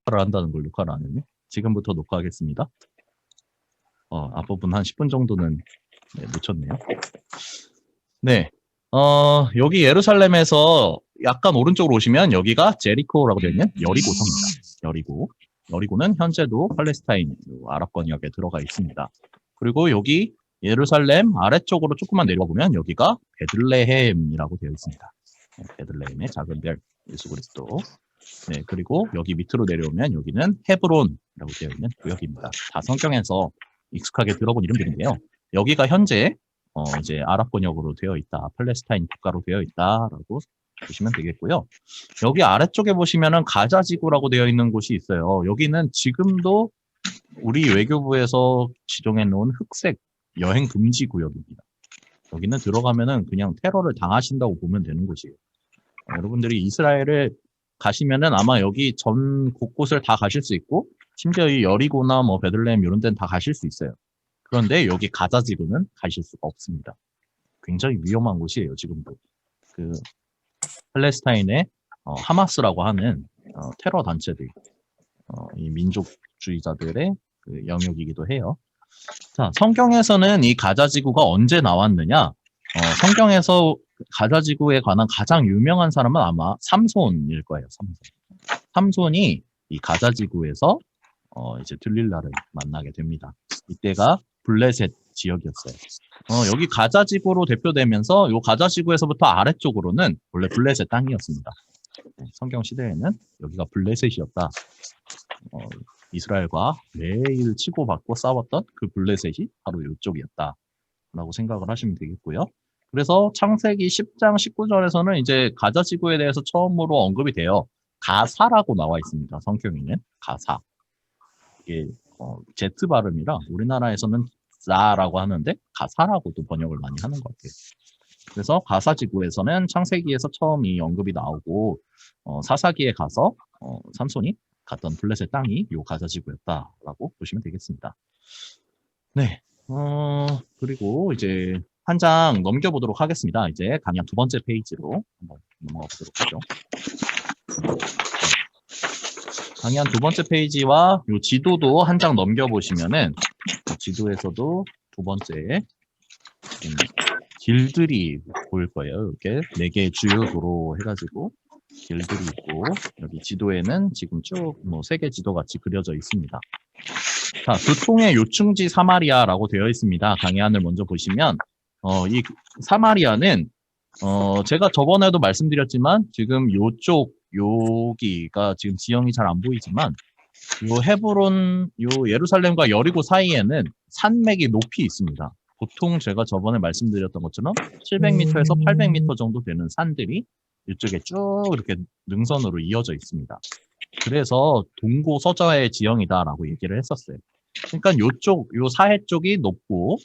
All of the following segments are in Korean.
녹화를 한다는 걸 녹화를 안 했네. 지금부터 녹화하겠습니다. 앞부분 한 10분 정도는 놓쳤네요. 네. 여기 예루살렘에서 약간 오른쪽으로 오시면 여기가 제리코라고 되어 있는 여리고 섬입니다. 여리고는 현재도 팔레스타인 아랍 권역에 들어가 있습니다. 그리고 여기 예루살렘 아래쪽으로 조금만 내려가 보면 여기가 베들레헴이라고 되어 있습니다. 베들레헴의 작은 별 예수 그리스도. 네, 그리고 여기 밑으로 내려오면 여기는 헤브론이라고 되어 있는 구역입니다. 다 성경에서 익숙하게 들어본 이름들인데요. 여기가 현재 이제 아랍 권역으로 되어 있다, 팔레스타인 국가로 되어 있다라고 보시면 되겠고요. 여기 아래쪽에 보시면은 가자 지구라고 되어 있는 곳이 있어요. 여기는 지금도 우리 외교부에서 지정해 놓은 흑색 여행 금지 구역입니다. 여기는 들어가면은 그냥 테러를 당하신다고 보면 되는 곳이에요. 여러분들이 이스라엘을 가시면은 아마 여기 전 곳곳을 다 가실 수 있고, 심지어 이 여리고나 뭐 베들레헴 이런 데는 다 가실 수 있어요. 그런데 여기 가자 지구는 가실 수가 없습니다. 굉장히 위험한 곳이에요, 지금도. 그 팔레스타인의 하마스라고 하는 테러 단체들, 이 민족주의자들의 그 영역이기도 해요. 자, 성경에서는 이 가자 지구가 언제 나왔느냐? 성경에서 가자 지구에 관한 가장 유명한 사람은 아마 삼손일 거예요. 삼손이 이 가자 지구에서 이제 들릴라를 만나게 됩니다. 이때가 블레셋 지역이었어요. 여기 가자 지구로 대표되면서 이 가자 지구에서부터 아래쪽으로는 원래 블레셋 땅이었습니다. 성경 시대에는 여기가 블레셋이었다. 이스라엘과 매일 치고받고 싸웠던 그 블레셋이 바로 이쪽이었다 라고 생각을 하시면 되겠고요. 그래서 창세기 10장 19절에서는 이제 가자 지구에 대해서 처음으로 언급이 돼요. 가사라고 나와 있습니다. 성경에는 가사. 이게 Z 발음이라 우리나라에서는 자라고 하는데 가사라고도 번역을 많이 하는 것 같아요. 그래서 가사 지구에서는 창세기에서 처음 이 언급이 나오고 사사기에 가서 삼손이 갔던 블레셋 땅이 요 가자 지구였다라고 보시면 되겠습니다. 네. 그리고 이제 한 장 넘겨보도록 하겠습니다. 이제 강연 두 번째 페이지로 한번 넘어가 보도록 하죠. 강연 두 번째 페이지와 요 지도도 한 장 넘겨보시면은 지도에서도 두 번째 길들이 보일 거예요. 이렇게 4개의 주요 도로 해가지고 길들이 있고 여기 지도에는 지금 쭉 뭐 3개 지도 같이 그려져 있습니다. 자, 교통의 요충지 사마리아라고 되어 있습니다. 강해안을 먼저 보시면 이 사마리아는 제가 저번에도 말씀드렸지만 지금 여기가 지금 지형이 잘 안 보이지만 요 헤브론, 요 예루살렘과 여리고 사이에는 산맥이 높이 있습니다. 보통 제가 저번에 말씀드렸던 것처럼 700m에서 800m 정도 되는 산들이 이쪽에 쭉 이렇게 능선으로 이어져 있습니다. 그래서 동고서자의 지형이다라고 얘기를 했었어요. 그러니까 요 사해 쪽이 높고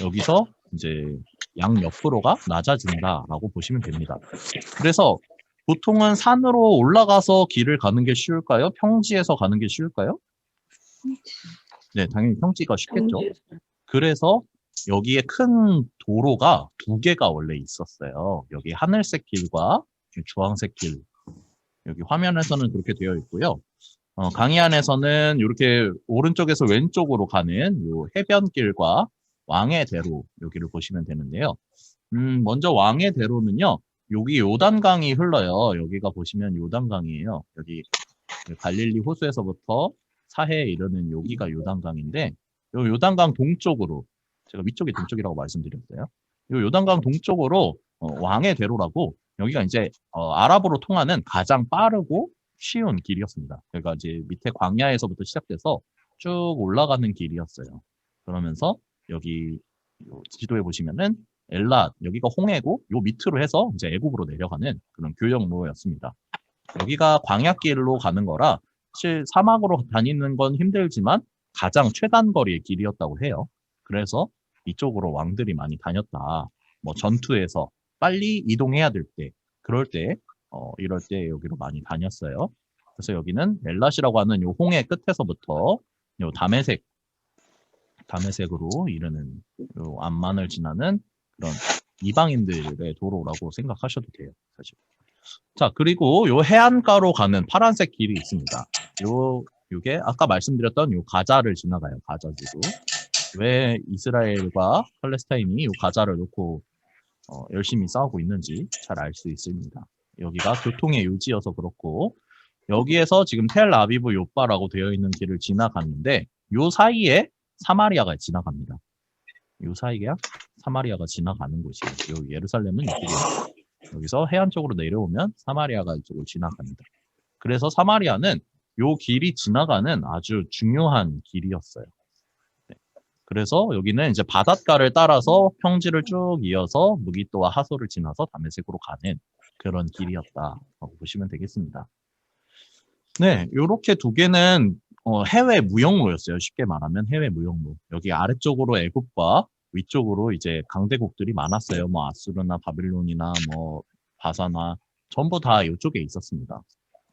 여기서 이제 양옆으로가 낮아진다라고 보시면 됩니다. 그래서 보통은 산으로 올라가서 길을 가는 게 쉬울까요? 평지에서 가는 게 쉬울까요? 네, 당연히 평지가 쉽겠죠. 그래서 여기에 큰 도로가 2개가 원래 있었어요. 여기 하늘색 길과 주황색 길. 여기 화면에서는 그렇게 되어 있고요. 강의안에서는 이렇게 오른쪽에서 왼쪽으로 가는 요 해변길과 왕의 대로 여기를 보시면 되는데요. 먼저 왕의 대로는요. 여기 요단강이 흘러요. 여기가 보시면 요단강이에요. 여기 갈릴리 호수에서부터 사해에 이르는 여기가 요단강인데 요 요단강 동쪽으로 제가 위쪽이 동쪽이라고 말씀드렸어요. 요 요단강 동쪽으로 왕의 대로라고 여기가 이제 아랍어로 통하는 가장 빠르고 쉬운 길이었습니다. 그러니까 이제 밑에 광야에서부터 시작돼서 쭉 올라가는 길이었어요. 그러면서 여기 지도에 보시면은 엘랏 여기가 홍해고 요 밑으로 해서 이제 애국으로 내려가는 그런 교역로였습니다. 여기가 광야길로 가는 거라 사실 사막으로 다니는 건 힘들지만 가장 최단거리의 길이었다고 해요. 그래서 이쪽으로 왕들이 많이 다녔다. 뭐 전투에서 빨리 이동해야 될 때, 그럴 때, 이럴 때 여기로 많이 다녔어요. 그래서 여기는 엘랏이라고 하는 요 홍해 끝에서부터 요 다메섹으로 이르는 요 암만을 지나는 그런 이방인들의 도로라고 생각하셔도 돼요, 사실. 자, 그리고 요 해안가로 가는 파란색 길이 있습니다. 요게 아까 말씀드렸던 요 가자를 지나가요. 가자 지구. 왜 이스라엘과 팔레스타인이 요 가자를 놓고 열심히 싸우고 있는지 잘 알 수 있습니다. 여기가 교통의 요지여서 그렇고, 여기에서 지금 텔아비브 요바라고 되어 있는 길을 지나갔는데 요 사이에 사마리아가 지나갑니다. 요 사이에 사마리아가 지나가는 곳이에요. 요 예루살렘은 이쪽이에요. 여기서 해안 쪽으로 내려오면 사마리아가 이쪽으로 지나갑니다. 그래서 사마리아는 요 길이 지나가는 아주 중요한 길이었어요. 네. 그래서 여기는 이제 바닷가를 따라서 평지를 쭉 이어서 무기또와 하솔을 지나서 다메섹으로 가는 그런 길이었다라고 보시면 되겠습니다. 네, 요렇게 두 개는 해외 무역로였어요. 쉽게 말하면 해외 무역로. 여기 아래쪽으로 애굽과 위쪽으로 이제 강대국들이 많았어요. 뭐 아수르나 바빌론이나 뭐 바사나 전부 다 이쪽에 있었습니다.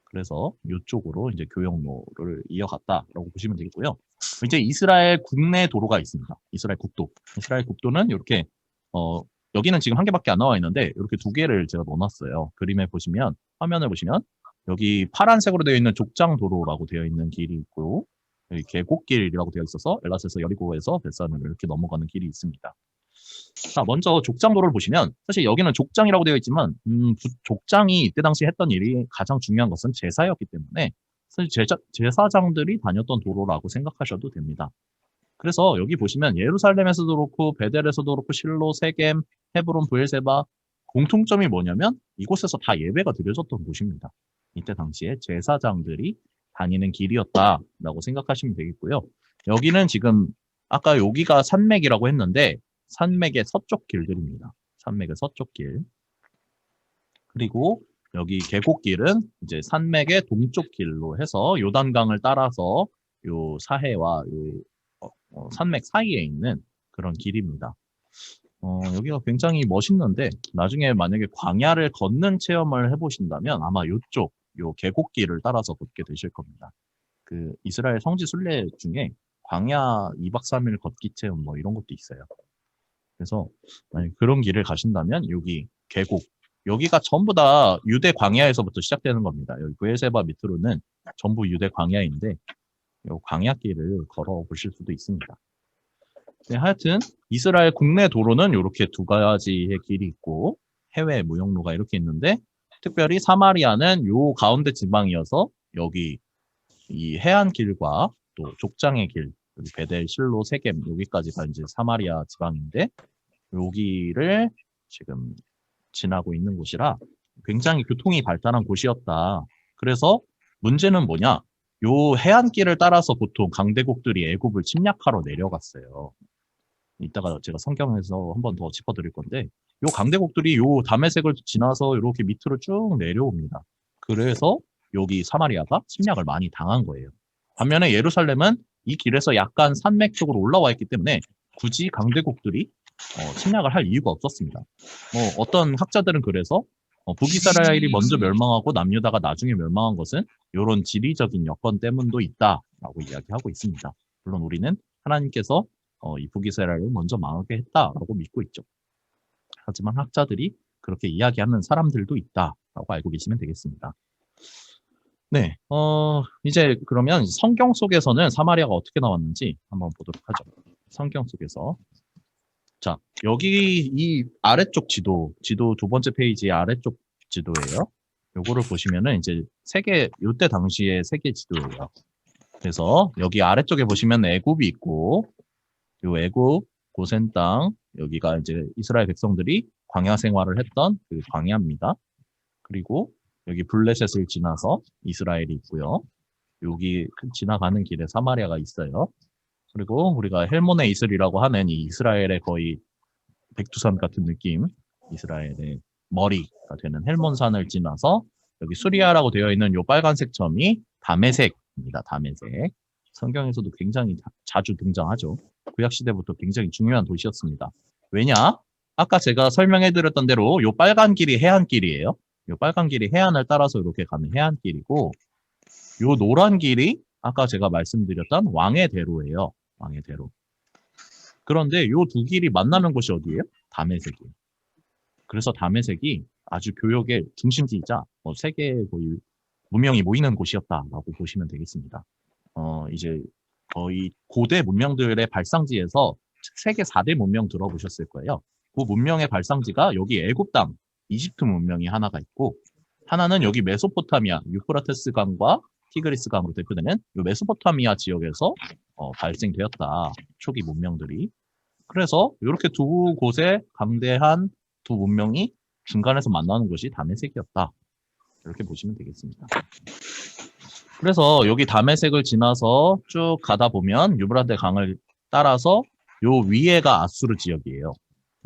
그래서 이쪽으로 이제 교역로를 이어갔다라고 보시면 되겠고요. 이제 이스라엘 국내 도로가 있습니다. 이스라엘 국도. 이스라엘 국도는 이렇게 여기는 지금 한 개밖에 안 나와 있는데 이렇게 두 개를 제가 넣어놨어요. 그림에 보시면 화면을 보시면 여기 파란색으로 되어 있는 족장도로라고 되어 있는 길이 있고 여기 계곡길이라고 되어 있어서 엘라스에서 여리고에서 벳산으로 이렇게 넘어가는 길이 있습니다. 자, 먼저 족장도로를 보시면 사실 여기는 족장이라고 되어 있지만 족장이 이때 당시 했던 일이 가장 중요한 것은 제사였기 때문에 사실 제사장들이 다녔던 도로라고 생각하셔도 됩니다. 그래서 여기 보시면 예루살렘에서도 그렇고 베델에서도 그렇고 실로, 세겜, 헤브론, 브엘세바 공통점이 뭐냐면 이곳에서 다 예배가 드려졌던 곳입니다. 이때 당시에 제사장들이 다니는 길이었다라고 생각하시면 되겠고요. 여기는 지금 아까 여기가 산맥이라고 했는데 산맥의 서쪽 길들입니다. 산맥의 서쪽 길. 그리고 여기 계곡길은 이제 산맥의 동쪽 길로 해서 요단강을 따라서 요 사해와 요 산맥 사이에 있는 그런 길입니다. 여기가 굉장히 멋있는데 나중에 만약에 광야를 걷는 체험을 해보신다면 아마 요쪽 요 계곡길을 따라서 걷게 되실 겁니다. 그 이스라엘 성지 순례 중에 광야 2박 3일 걷기 체험 뭐 이런 것도 있어요. 그래서 만약 그런 길을 가신다면 여기 계곡 여기가 전부 다 유대 광야에서부터 시작되는 겁니다. 여기 브엘세바 밑으로는 전부 유대 광야인데 이 광야길을 걸어 보실 수도 있습니다. 네, 하여튼 이스라엘 국내 도로는 이렇게 두 가지의 길이 있고 해외 무역로가 이렇게 있는데 특별히 사마리아는 요 가운데 지방이어서 여기 이 해안길과 또 족장의 길, 여기 베델, 실로, 세겜 여기까지가 이제 사마리아 지방인데 여기를 지금 지나고 있는 곳이라 굉장히 교통이 발달한 곳이었다. 그래서 문제는 뭐냐? 요 해안길을 따라서 보통 강대국들이 애굽을 침략하러 내려갔어요. 이따가 제가 성경에서 한 번 더 짚어드릴 건데 요 강대국들이 요 다메섹을 지나서 이렇게 밑으로 쭉 내려옵니다. 그래서 여기 사마리아가 침략을 많이 당한 거예요. 반면에 예루살렘은 이 길에서 약간 산맥 쪽으로 올라와 있기 때문에 굳이 강대국들이 침략을 할 이유가 없었습니다. 어떤 학자들은 그래서 북이스라엘이 먼저 멸망하고 남유다가 나중에 멸망한 것은 이런 지리적인 여건 때문도 있다라고 이야기하고 있습니다. 물론 우리는 하나님께서 이 북이스라엘을 먼저 망하게 했다라고 믿고 있죠. 하지만 학자들이 그렇게 이야기하는 사람들도 있다라고 알고 계시면 되겠습니다. 네, 이제 그러면 성경 속에서는 사마리아가 어떻게 나왔는지 한번 보도록 하죠. 성경 속에서. 자, 여기 이 아래쪽 지도 두 번째 페이지의 아래쪽 지도예요. 요거를 보시면은 이제 요때 당시의 세계 지도예요. 그래서 여기 아래쪽에 보시면 애굽이 있고, 요 애굽 고센 땅, 여기가 이제 이스라엘 백성들이 광야 생활을 했던 그 광야입니다. 그리고 여기 블레셋을 지나서 이스라엘이 있고요. 여기 지나가는 길에 사마리아가 있어요. 그리고 우리가 헬몬의 이슬이라고 하는 이 이스라엘의 거의 백두산 같은 느낌, 이스라엘의 머리가 되는 헬몬산을 지나서 여기 수리아라고 되어 있는 요 빨간색 점이 다메섹입니다. 다메섹. 성경에서도 굉장히 자주 등장하죠. 구약시대부터 굉장히 중요한 도시였습니다. 왜냐? 아까 제가 설명해드렸던 대로 요 빨간 길이 해안길이에요. 요 빨간 길이 해안을 따라서 이렇게 가는 해안길이고 요 노란 길이 아까 제가 말씀드렸던 왕의 대로예요. 왕의 대로. 그런데 요 두 길이 만나는 곳이 어디예요? 다메섹이에요. 그래서 다메섹이 아주 교역의 중심지이자 세계의 거의 문명이 모이는 곳이었다라고 보시면 되겠습니다. 이제 거의 고대 문명들의 발상지에서 세계 4대 문명 들어보셨을 거예요. 그 문명의 발상지가 여기 애굽 땅, 이집트 문명이 하나가 있고, 하나는 여기 메소포타미아, 유프라테스 강과 티그리스 강으로 대표되는 이 메소포타미아 지역에서 발생되었다. 초기 문명들이. 그래서 이렇게 두 곳의 강대한 두 문명이 중간에서 만나는 곳이 다메섹이었다. 이렇게 보시면 되겠습니다. 그래서 여기 다메섹을 지나서 쭉 가다 보면 유브라데 강을 따라서 요 위에가 아수르 지역이에요.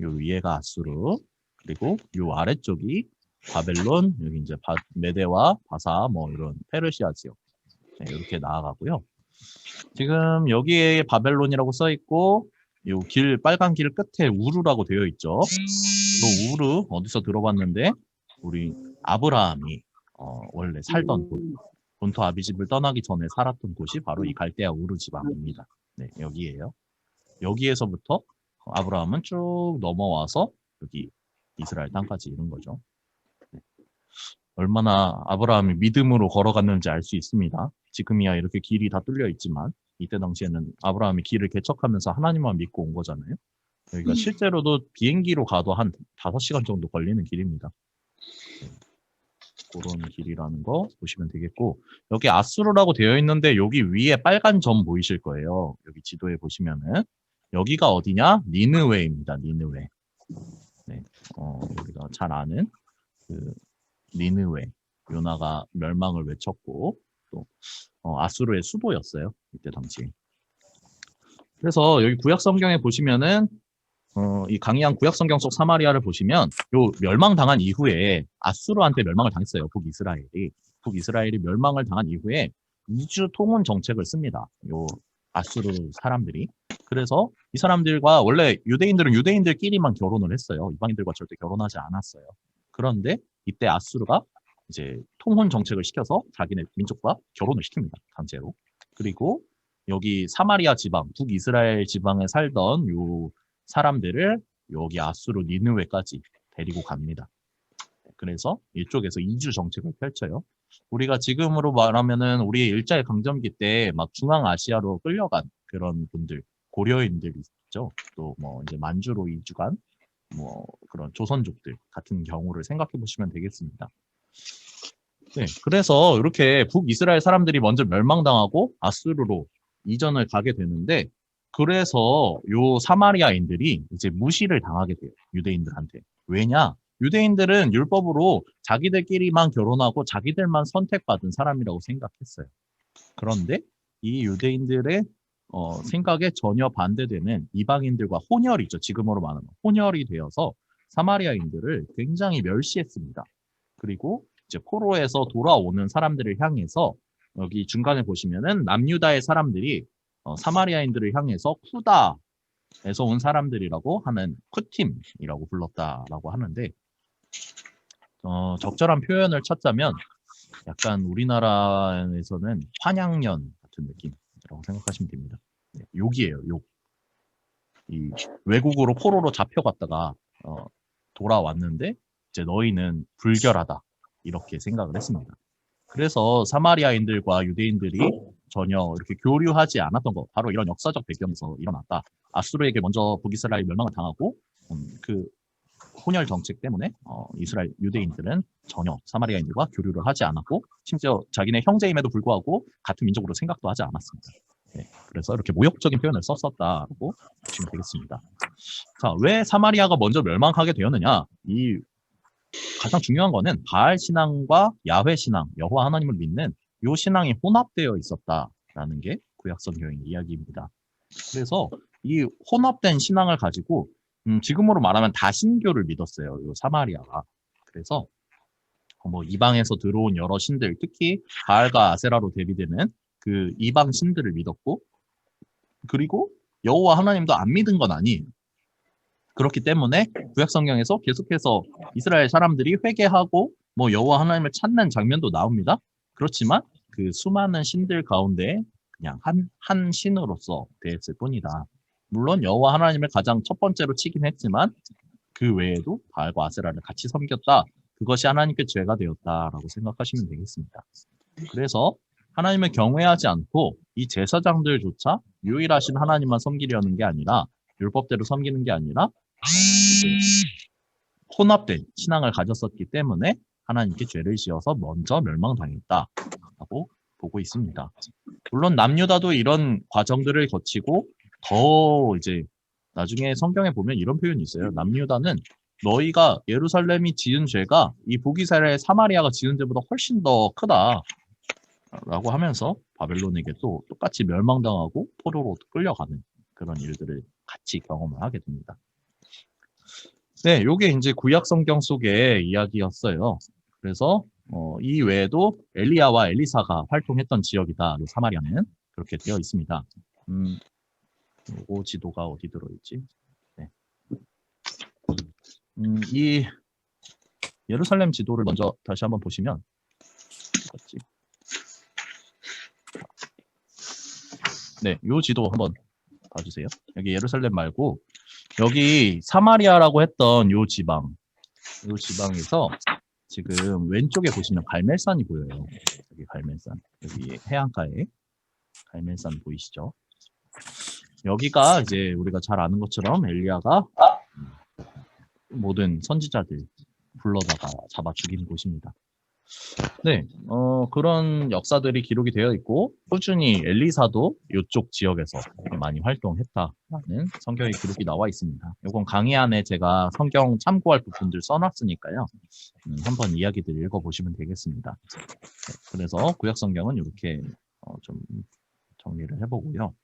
요 위에가 아수르, 그리고 요 아래쪽이 바벨론, 여기 이제 메데와 바사 뭐 이런 페르시아 지역. 네, 이렇게 나아가고요. 지금 여기에 바벨론이라고 써 있고 요 길 빨간 길 끝에 우르라고 되어 있죠. 또 우르 어디서 들어봤는데 우리 아브라함이 원래 살던 곳, 본토 아비집을 떠나기 전에 살았던 곳이 바로 이 갈대아 우르 지방입니다. 네, 여기에요. 여기에서부터 아브라함은 쭉 넘어와서 여기 이스라엘 땅까지 이른 거죠. 네. 얼마나 아브라함이 믿음으로 걸어갔는지 알 수 있습니다. 지금이야 이렇게 길이 다 뚫려 있지만 이때 당시에는 아브라함이 길을 개척하면서 하나님만 믿고 온 거잖아요. 여기가 실제로도 비행기로 가도 한 5시간 정도 걸리는 길입니다. 네. 그런 길이라는 거 보시면 되겠고, 여기 아수르라고 되어 있는데 여기 위에 빨간 점 보이실 거예요. 여기 지도에 보시면은 여기가 어디냐? 니느웨입니다. 니느웨. 네, 우리가 잘 아는 그 니느웨. 요나가 멸망을 외쳤고 또 아수르의 수도였어요. 이때 당시. 그래서 여기 구약 성경에 보시면은 이 강의한 구약 성경 속 사마리아를 보시면 요 멸망당한 이후에 아수르한테 멸망을 당했어요. 북이스라엘이 멸망을 당한 이후에 이주 통혼 정책을 씁니다. 요 아수르 사람들이. 그래서 이 사람들과 원래 유대인들은 유대인들끼리만 결혼을 했어요. 이방인들과 절대 결혼하지 않았어요. 그런데 이때 아수르가 이제 통혼 정책을 시켜서 자기네 민족과 결혼을 시킵니다. 강제로. 그리고 여기 사마리아 지방, 북이스라엘 지방에 살던 요 사람들을 여기 아수르 니느웨까지 데리고 갑니다. 그래서 이쪽에서 이주 정책을 펼쳐요. 우리가 지금으로 말하면은 우리의 일제 강점기 때 막 중앙아시아로 끌려간 그런 분들, 고려인들 있죠. 또 뭐 이제 만주로 이주간 뭐 그런 조선족들 같은 경우를 생각해 보시면 되겠습니다. 네, 그래서 이렇게 북이스라엘 사람들이 먼저 멸망당하고 아수르로 이전을 가게 되는데, 그래서 요 사마리아인들이 이제 무시를 당하게 돼요. 유대인들한테. 왜냐? 유대인들은 율법으로 자기들끼리만 결혼하고 자기들만 선택받은 사람이라고 생각했어요. 그런데 이 유대인들의 생각에 전혀 반대되는 이방인들과 혼혈이죠. 지금으로 말하면 혼혈이 되어서 사마리아인들을 굉장히 멸시했습니다. 그리고 이제 포로에서 돌아오는 사람들을 향해서 여기 중간에 보시면은 남유다의 사람들이 사마리아인들을 향해서 쿠다에서 온 사람들이라고 하는 쿠팀이라고 불렀다라고 하는데, 적절한 표현을 찾자면 약간 우리나라에서는 환양년 같은 느낌이라고 생각하시면 됩니다. 네, 욕이에요, 욕. 이 외국으로 포로로 잡혀갔다가 돌아왔는데 이제 너희는 불결하다 이렇게 생각을 했습니다. 그래서 사마리아인들과 유대인들이 전혀 이렇게 교류하지 않았던 것, 바로 이런 역사적 배경에서 일어났다. 아수르에게 먼저 북이스라엘 멸망을 당하고 그 혼혈 정책 때문에 이스라엘 유대인들은 전혀 사마리아인들과 교류를 하지 않았고, 심지어 자기네 형제임에도 불구하고 같은 민족으로 생각도 하지 않았습니다. 네, 그래서 이렇게 모욕적인 표현을 썼었다고 보시면 되겠습니다. 자, 왜 사마리아가 먼저 멸망하게 되었느냐? 이 가장 중요한 거는 바알 신앙과 야훼 신앙, 여호와 하나님을 믿는 이 신앙이 혼합되어 있었다라는 게 구약 성경의 이야기입니다. 그래서 이 혼합된 신앙을 가지고 지금으로 말하면 다신교를 믿었어요. 이 사마리아가. 그래서 뭐 이방에서 들어온 여러 신들, 특히 바알과 아세라로 대비되는 그 이방 신들을 믿었고, 그리고 여호와 하나님도 안 믿은 건 아니에요. 그렇기 때문에 구약 성경에서 계속해서 이스라엘 사람들이 회개하고 뭐 여호와 하나님을 찾는 장면도 나옵니다. 그렇지만 그 수많은 신들 가운데 그냥 한 신으로서 대했을 뿐이다. 물론 여호와 하나님을 가장 첫 번째로 치긴 했지만 그 외에도 바알과 아세라를 같이 섬겼다. 그것이 하나님께 죄가 되었다라고 생각하시면 되겠습니다. 그래서 하나님을 경외하지 않고 이 제사장들조차 유일하신 하나님만 섬기려는 게 아니라 율법대로 섬기는 게 아니라 이제 혼합된 신앙을 가졌었기 때문에 하나님께 죄를 지어서 먼저 멸망당했다라고 보고 있습니다. 물론 남유다도 이런 과정들을 거치고 더 이제 나중에 성경에 보면 이런 표현이 있어요. 남유다는 너희가 예루살렘이 지은 죄가 이 북이스라엘 사마리아가 지은 죄보다 훨씬 더 크다 라고 하면서 바벨론에게 또 똑같이 멸망당하고 포로로 끌려가는 그런 일들을 같이 경험을 하게 됩니다. 네, 요게 이제 구약 성경 속의 이야기였어요. 그래서 이 외에도 엘리야와 엘리사가 활동했던 지역이다. 요 사마리아는 그렇게 되어 있습니다. 요거 지도가 어디 들어있지? 네. 이 예루살렘 지도를 먼저 다시 한번 보시면 어디 네, 요 지도 한번 봐주세요. 여기 예루살렘 말고 여기 사마리아라고 했던 요 지방에서 지금 왼쪽에 보시면 갈멜산이 보여요. 여기 갈멜산, 여기 해안가에 갈멜산 보이시죠? 여기가 이제 우리가 잘 아는 것처럼 엘리야가 모든 선지자들 불러다가 잡아 죽인 곳입니다. 네, 그런 역사들이 기록이 되어 있고 꾸준히 엘리사도 이쪽 지역에서 많이 활동했다라는 성경의 기록이 나와 있습니다. 이건 강의 안에 제가 성경 참고할 부분들 써놨으니까요. 한번 이야기들 읽어보시면 되겠습니다. 네, 그래서 구약 성경은 이렇게 좀 정리를 해보고요.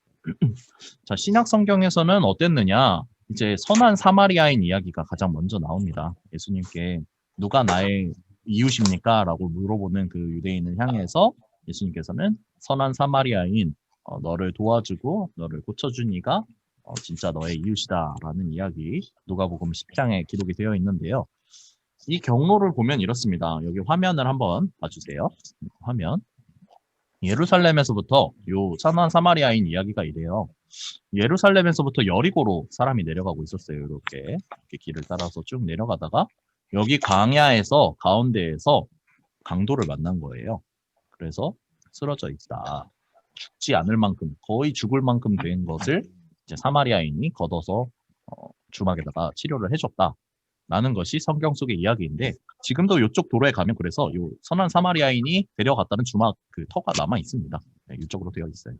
자, 신약 성경에서는 어땠느냐? 이제 선한 사마리아인 이야기가 가장 먼저 나옵니다. 예수님께 누가 나의 이웃입니까? 라고 물어보는 그 유대인을 향해서 예수님께서는 선한 사마리아인 너를 도와주고 너를 고쳐준 이가 진짜 너의 이웃이다 라는 이야기 누가복음 10장에 기록이 되어 있는데요. 이 경로를 보면 이렇습니다. 여기 화면을 한번 봐주세요. 화면. 예루살렘에서부터 요 선한 사마리아인 이야기가 이래요. 예루살렘에서부터 여리고로 사람이 내려가고 있었어요. 이렇게 길을 따라서 쭉 내려가다가 여기 광야에서 가운데에서 강도를 만난 거예요. 그래서 쓰러져 있다. 죽지 않을 만큼 거의 죽을 만큼 된 것을 이제 사마리아인이 걷어서 주막에다가 치료를 해줬다. 라는 것이 성경 속의 이야기인데 지금도 이쪽 도로에 가면 그래서 요 선한 사마리아인이 데려갔다는 주막 그 터가 남아 있습니다. 네, 이쪽으로 되어 있어요.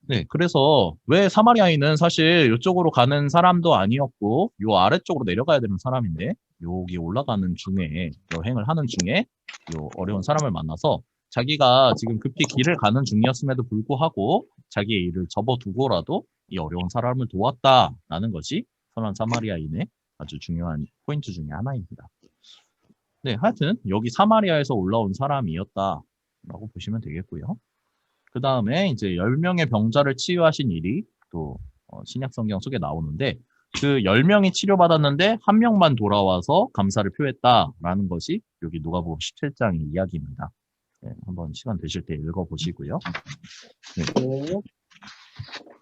네, 그래서 왜 사마리아인은 사실 이쪽으로 가는 사람도 아니었고 요 아래쪽으로 내려가야 되는 사람인데 여기 올라가는 중에 여행을 하는 중에 요 어려운 사람을 만나서 자기가 지금 급히 길을 가는 중이었음에도 불구하고 자기의 일을 접어두고라도 이 어려운 사람을 도왔다라는 것이 선한 사마리아인의 아주 중요한 포인트 중에 하나입니다. 네, 하여튼 여기 사마리아에서 올라온 사람이었다라고 보시면 되겠고요. 그 다음에 이제 10명의 병자를 치유하신 일이 또 신약 성경 속에 나오는데 그 10명이 치료받았는데 한 명만 돌아와서 감사를 표했다라는 것이 여기 누가복음 17장의 이야기입니다. 네, 한번 시간 되실 때 읽어보시고요. 네.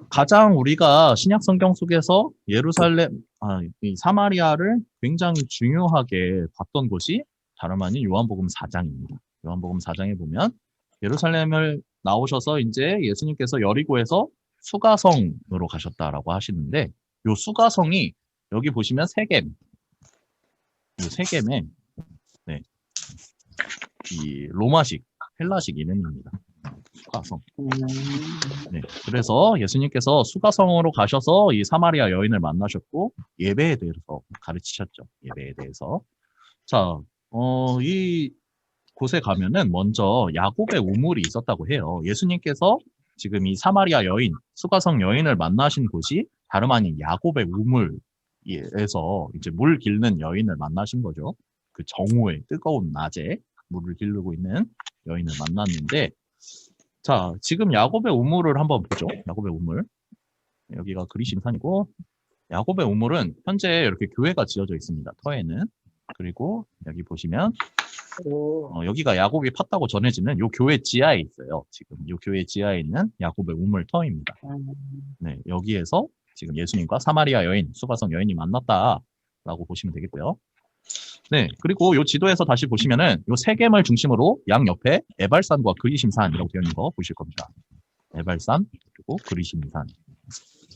가장 우리가 신약 성경 속에서 이 사마리아를 굉장히 중요하게 봤던 곳이 다름 아닌 요한복음 4장입니다. 요한복음 4장에 보면 예루살렘을 나오셔서 이제 예수님께서 여리고에서 수가성으로 가셨다라고 하시는데 요 수가성이 여기 보시면 세겜, 이 세겜에 네, 이 로마식, 헬라식 이름입니다. 수가성. 네, 그래서 예수님께서 수가성으로 가셔서 이 사마리아 여인을 만나셨고 예배에 대해서 가르치셨죠. 예배에 대해서. 자, 이 곳에 가면은 먼저 야곱의 우물이 있었다고 해요. 예수님께서 지금 이 사마리아 여인, 수가성 여인을 만나신 곳이 다름 아닌 야곱의 우물에서 이제 물 길는 여인을 만나신 거죠. 그 정오의 뜨거운 낮에 물을 기르고 있는 여인을 만났는데 자, 지금 야곱의 우물을 한번 보죠. 야곱의 우물. 여기가 그리심산이고 야곱의 우물은 현재 이렇게 교회가 지어져 있습니다. 터에는. 그리고 여기 보시면 여기가 야곱이 팠다고 전해지는 요 교회 지하에 있어요. 지금 요 교회 지하에 있는 야곱의 우물 터입니다. 네, 여기에서 지금 예수님과 사마리아 여인, 수가성 여인이 만났다라고 보시면 되겠고요. 네, 그리고 요 지도에서 다시 보시면은 요 세겜을 중심으로 양 옆에 에발산과 그리심산이라고 되어 있는 거 보실 겁니다. 에발산 그리고 그리심산.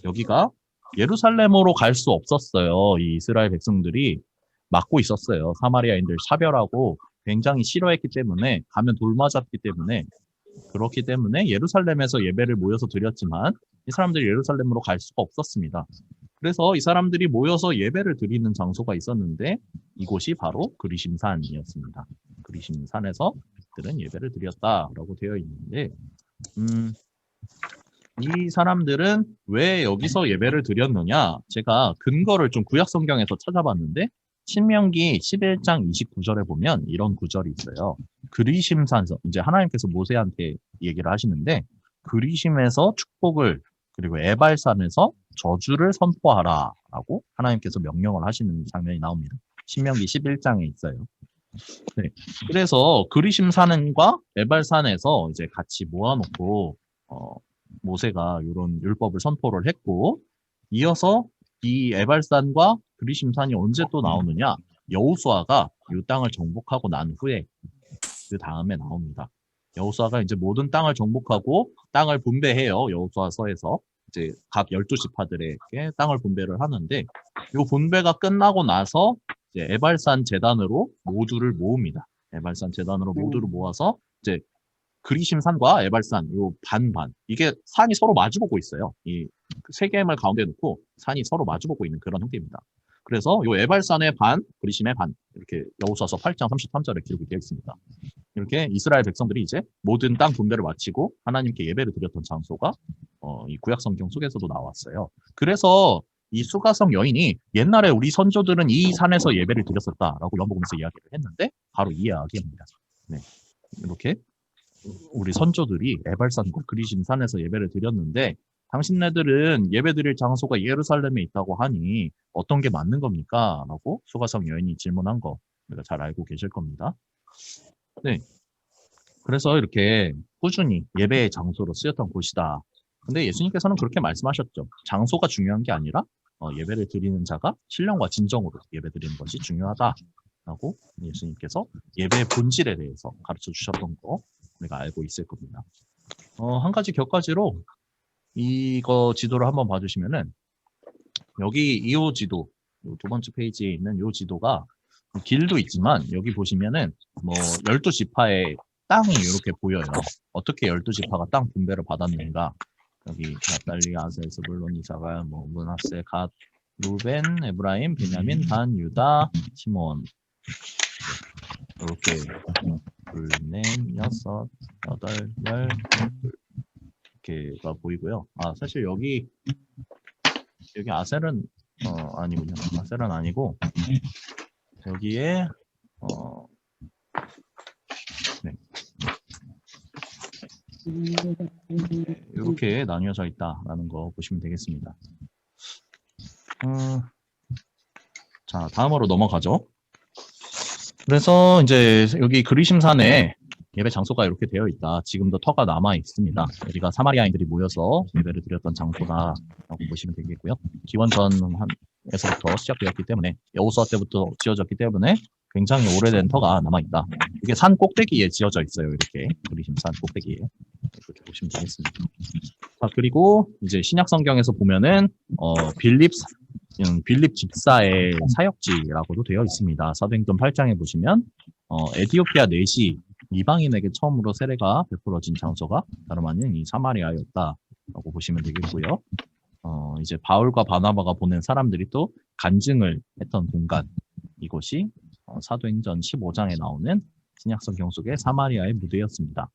여기가 예루살렘으로 갈 수 없었어요. 이 이스라엘 백성들이 막고 있었어요. 사마리아인들 차별하고 굉장히 싫어했기 때문에 가면 돌 맞았기 때문에 그렇기 때문에 예루살렘에서 예배를 모여서 드렸지만 이 사람들이 예루살렘으로 갈 수가 없었습니다. 그래서 이 사람들이 모여서 예배를 드리는 장소가 있었는데 이곳이 바로 그리심산이었습니다. 그리심산에서 그들은 예배를 드렸다라고 되어 있는데 이 사람들은 왜 여기서 예배를 드렸느냐? 제가 근거를 좀 구약 성경에서 찾아봤는데 신명기 11장 29절에 보면 이런 구절이 있어요. 그리심산에서 이제 하나님께서 모세한테 얘기를 하시는데 그리심에서 축복을 그리고 에발산에서 저주를 선포하라라고 하나님께서 명령을 하시는 장면이 나옵니다. 신명기 11장에 있어요. 네. 그래서 그리심산과 에발산에서 이제 같이 모아놓고 모세가 이런 율법을 선포를 했고 이어서 이 에발산과 그리심산이 언제 또 나오느냐? 여호수아가 이 땅을 정복하고 난 후에 그 다음에 나옵니다. 여호수아가 이제 모든 땅을 정복하고 땅을 분배해요. 여호수아서에서 이제 각 12지파들에게 땅을 분배를 하는데 이 분배가 끝나고 나서 이제 에발산 재단으로 모두를 모읍니다. 에발산 재단으로 모두를 모아서 이제 그리심산과 에발산 요 반반 이게 산이 서로 마주보고 있어요. 이 세겜을 가운데 놓고 산이 서로 마주보고 있는 그런 형태입니다. 그래서 요 에발산의 반, 그리심의 반 이렇게 여호수아서 8장 33절에 기록이 되어 있습니다. 이렇게 이스라엘 백성들이 이제 모든 땅 분배를 마치고 하나님께 예배를 드렸던 장소가 이 구약 성경 속에서도 나왔어요. 그래서 이 수가성 여인이 옛날에 우리 선조들은 이 산에서 예배를 드렸었다라고 연복음에서 이야기를 했는데 바로 이 이야기입니다. 네, 이렇게 우리 선조들이 에발산과 그리심산에서 예배를 드렸는데 당신네들은 예배 드릴 장소가 예루살렘에 있다고 하니 어떤 게 맞는 겁니까? 라고 수가성 여인이 질문한 거 우리가 잘 알고 계실 겁니다. 네, 그래서 이렇게 꾸준히 예배의 장소로 쓰였던 곳이다. 근데 예수님께서는 그렇게 말씀하셨죠. 장소가 중요한 게 아니라 예배를 드리는 자가 신령과 진정으로 예배 드리는 것이 중요하다라고 예수님께서 예배의 본질에 대해서 가르쳐 주셨던 거 우리가 알고 있을 겁니다. 한 가지 격가지로 이거 지도를 한번 봐주시면은 여기 이 지도 두 번째 페이지에 있는 이 지도가 길도 있지만 여기 보시면은 뭐 12지파의 땅이 이렇게 보여요. 어떻게 12지파가 땅 분배를 받았는가? 여기 나탈리, 아셀, 스불론, 이사갈, 뭐 므낫세, 갓, 루벤, 에브라임, 베냐민, 단, 유다, 시몬 이렇게 둘, 넷, 여섯, 여덟, 열 이렇게가 보이고요. 아 사실 여기 아셀은 아니군요. 아셀은 아니고 여기에 네. 이렇게 나뉘어져 있다라는 거 보시면 되겠습니다. 자, 다음으로 넘어가죠. 그래서 이제 여기 그리심산에 예배 장소가 이렇게 되어 있다. 지금도 터가 남아 있습니다. 여기가 사마리아인들이 모여서 예배를 드렸던 장소다라고 보시면 되겠고요. 기원전에서부터 시작되었기 때문에 여호수아 때부터 지어졌기 때문에 굉장히 오래된 터가 남아 있다. 이게 산 꼭대기에 지어져 있어요. 이렇게 그리심산 꼭대기에 이렇게 보시면 되겠습니다. 자, 그리고 이제 신약 성경에서 보면은 빌립 집사의 사역지라고도 되어 있습니다. 사도행전 8장에 보시면 에티오피아 내시 이방인에게 처음으로 세례가 베풀어진 장소가 다름 아닌 이 사마리아였다라고 보시면 되겠고요. 이제 바울과 바나바가 보낸 사람들이 또 간증을 했던 공간 이곳이 사도행전 15장에 나오는 신약성경 속의 사마리아의 무대였습니다.